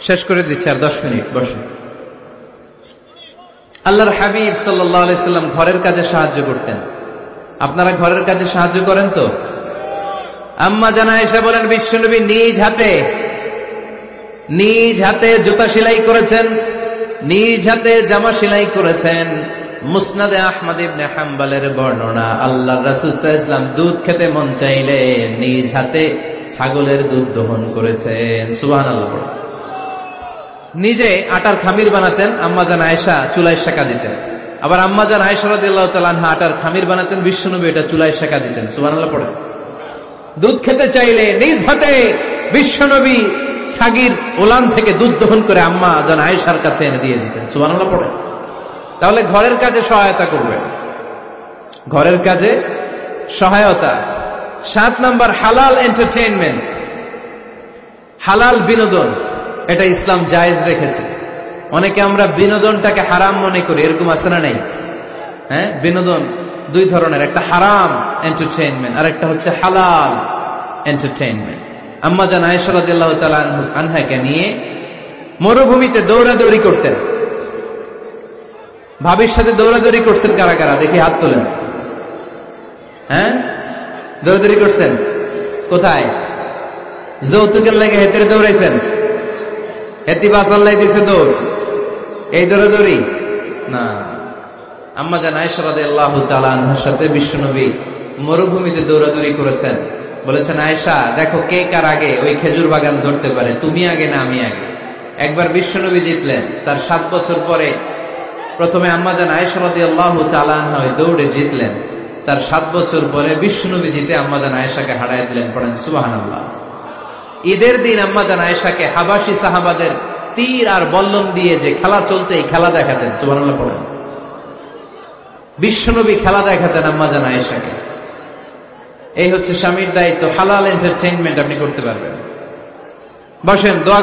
শেষ করে দিচ্ছি, আর 10 মিনিট বসেন। আল্লাহর হাবিব সাল্লাল্লাহু আলাইহি সাল্লাম ঘরের কাজে সাহায্য করতেন। আপনারা ঘরের কাজে সাহায্য করেন তো? আম্মা জান আয়েশা বলেন, বিশ্বনবী নিজ হাতে জুতা সেলাই করেছেন, নিজ হাতে জামা সেলাই করেছেন। মুসনাদে আহমদ ইবনে হাম্বলের বর্ণনা, আল্লাহর রাসূল সাল্লাল্লাহু আলাইহি ওয়াসাল্লাম দুধ খেতে মন চাইলে নিজ হাতে ছাগলের দুধ দহন করেছেন। সুবহানাল্লাহ। নিজে আটার খামির বানাতেন, আম্মা জান আয়েশা চুলায় সেকা দিতেন। আবার আম্মা জান আয়েশা রাদিয়াল্লাহু তাআলা আনহা আটার খামির বানাতেন, বিশ্বনবী এটা চুলায় সেকা দিতেন। সুবহানাল্লাহ পড়েন। দুধ খেতে চাইলে নিজ হাতে বিশ্বনবী ছাগির ওলান থেকে দুধ দহন করে আম্মা জান আয়েশার কাছে এনে দিয়ে দিতেন। সুবহানাল্লাহ পড়েন। তাহলে ঘরের কাজে সহায়তা করবেন, ঘরের কাজে সহায়তা। 7 নাম্বার হালাল এন্টারটেইনমেন্ট, হালাল বিনোদন, এটা ইসলাম জায়েজ রেখেছে। অনেকে আমরা বিনোদনটাকে হারাম মনে করি, এরকম আছে না নাই? হ্যাঁ, বিনোদন 2 ধরনের, একটা হারাম এন্টারটেইনমেন্ট আর একটা হচ্ছে হালাল এন্টারটেইনমেন্ট। আম্মা জান আয়েশা রাদিয়াল্লাহু তাআলা আনহাকে নিয়ে মরুভূমিতে দৌড়াদৌড়ি করতেন। ভাবির সাথে দৌড়াদৌড়ি করছেন কারা কারা? দেখি হাত তোলেন। হ্যাঁ, দৌড়াদৌড়ি করছেন কোথায়? যৌতুকের লাগে হেতের দৌড়াইছেন? হেতি বাসাল্লাই দিছে দৌড়, এই দৌড়াদৌড়ি না। আম্মা জান আয়েশা রাদিয়াল্লাহু তাআলা আনহার সাথে বিশ্বনবী মরুভূমিতে দৌড়াদৌড়ি করেছেন। বলেছেন, আয়েশা দেখো কে কার আগে ওই খেজুর বাগান ধরতে পারে, তুমি আগে না আমি আগে। একবার বিশ্বনবী জিতলেন, তার 7 বছর পরে প্রথমে আম্মাজান আয়েশা রাদিয়াল্লাহু তাআলা আনহা দৌড়ে জিতলেন। তার 7 বছর পরে বিশ্বনবী জিতে আম্মাজান আয়েশাকে হারায় দিলেন। পড়েন সুবহানাল্লাহ। ঈদের দিন আম্মাজান আয়েশাকে হাবাসি সাহাবাদের তীর আর বল্লম দিয়ে যে খেলা চলতে, এই খেলা দেখাতেন। সুবহানাল্লাহ পড়েন। বিশ্বনবী খেলা দেখাতেন আম্মাজান আয়েশাকে। এই হচ্ছে স্বামীর দায়িত্ব। হালাল এন্টারটেইনমেন্ট আপনি করতে পারবেন। বসেন, দোয়া